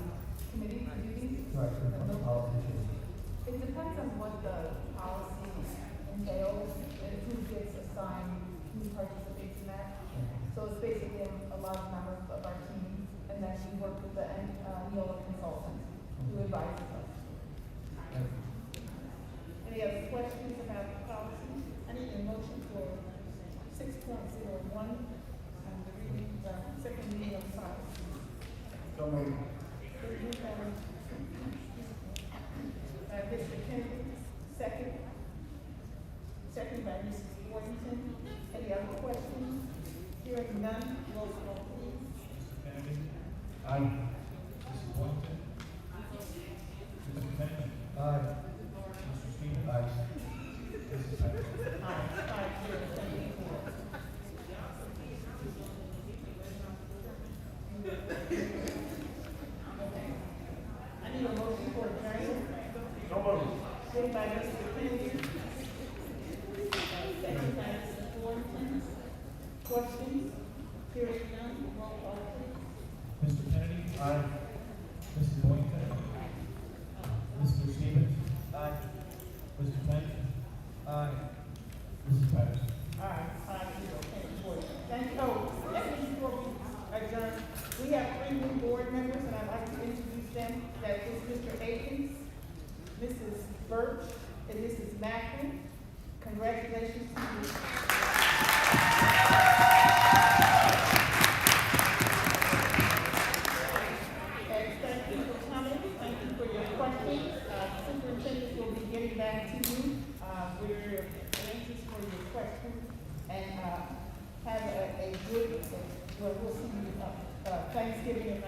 committee to do these? Right, from the policy committee. It depends on what the policy entails and who gets assigned, who participates in that. So it's basically a large number of our team, and then we work with the Neola consultant who advises us. Any other questions about the policy? I need a motion for 6.01 on the reading, second reading of the policy. So moved. Mr. Kennedy, second. Second by Mrs. Worthington. Any other questions? Hearing none, roll call please. Kennedy? Aye. Mrs. Boynton? Mr. Kennedy? Aye. Mr. Stevens? Aye. Mrs. Patterson? Aye, 5-0, thank you. I need a motion for adjournment. So moved. Moved by Mr. Kennedy. Second by Mrs. Boynton. Questions? Hearing none, roll call please. Mr. Kennedy? Aye. Mrs. Boynton? Mr. Stevens? Aye. Mr. Kent? Aye. Mrs. Patterson? Aye, 5-0, thank you for it. Thank you. Oh, let me, before we adjourn, we have 3 new board members, and I'd like to introduce them. That is Mr. Akins, Mrs. Birch, and Mrs. Macklin. Congratulations to you. And thank you for coming, thank you for your questions. Superintendent will be getting back to you. We're anxious for your questions, and have a good, well, we'll see you, Thanksgiving and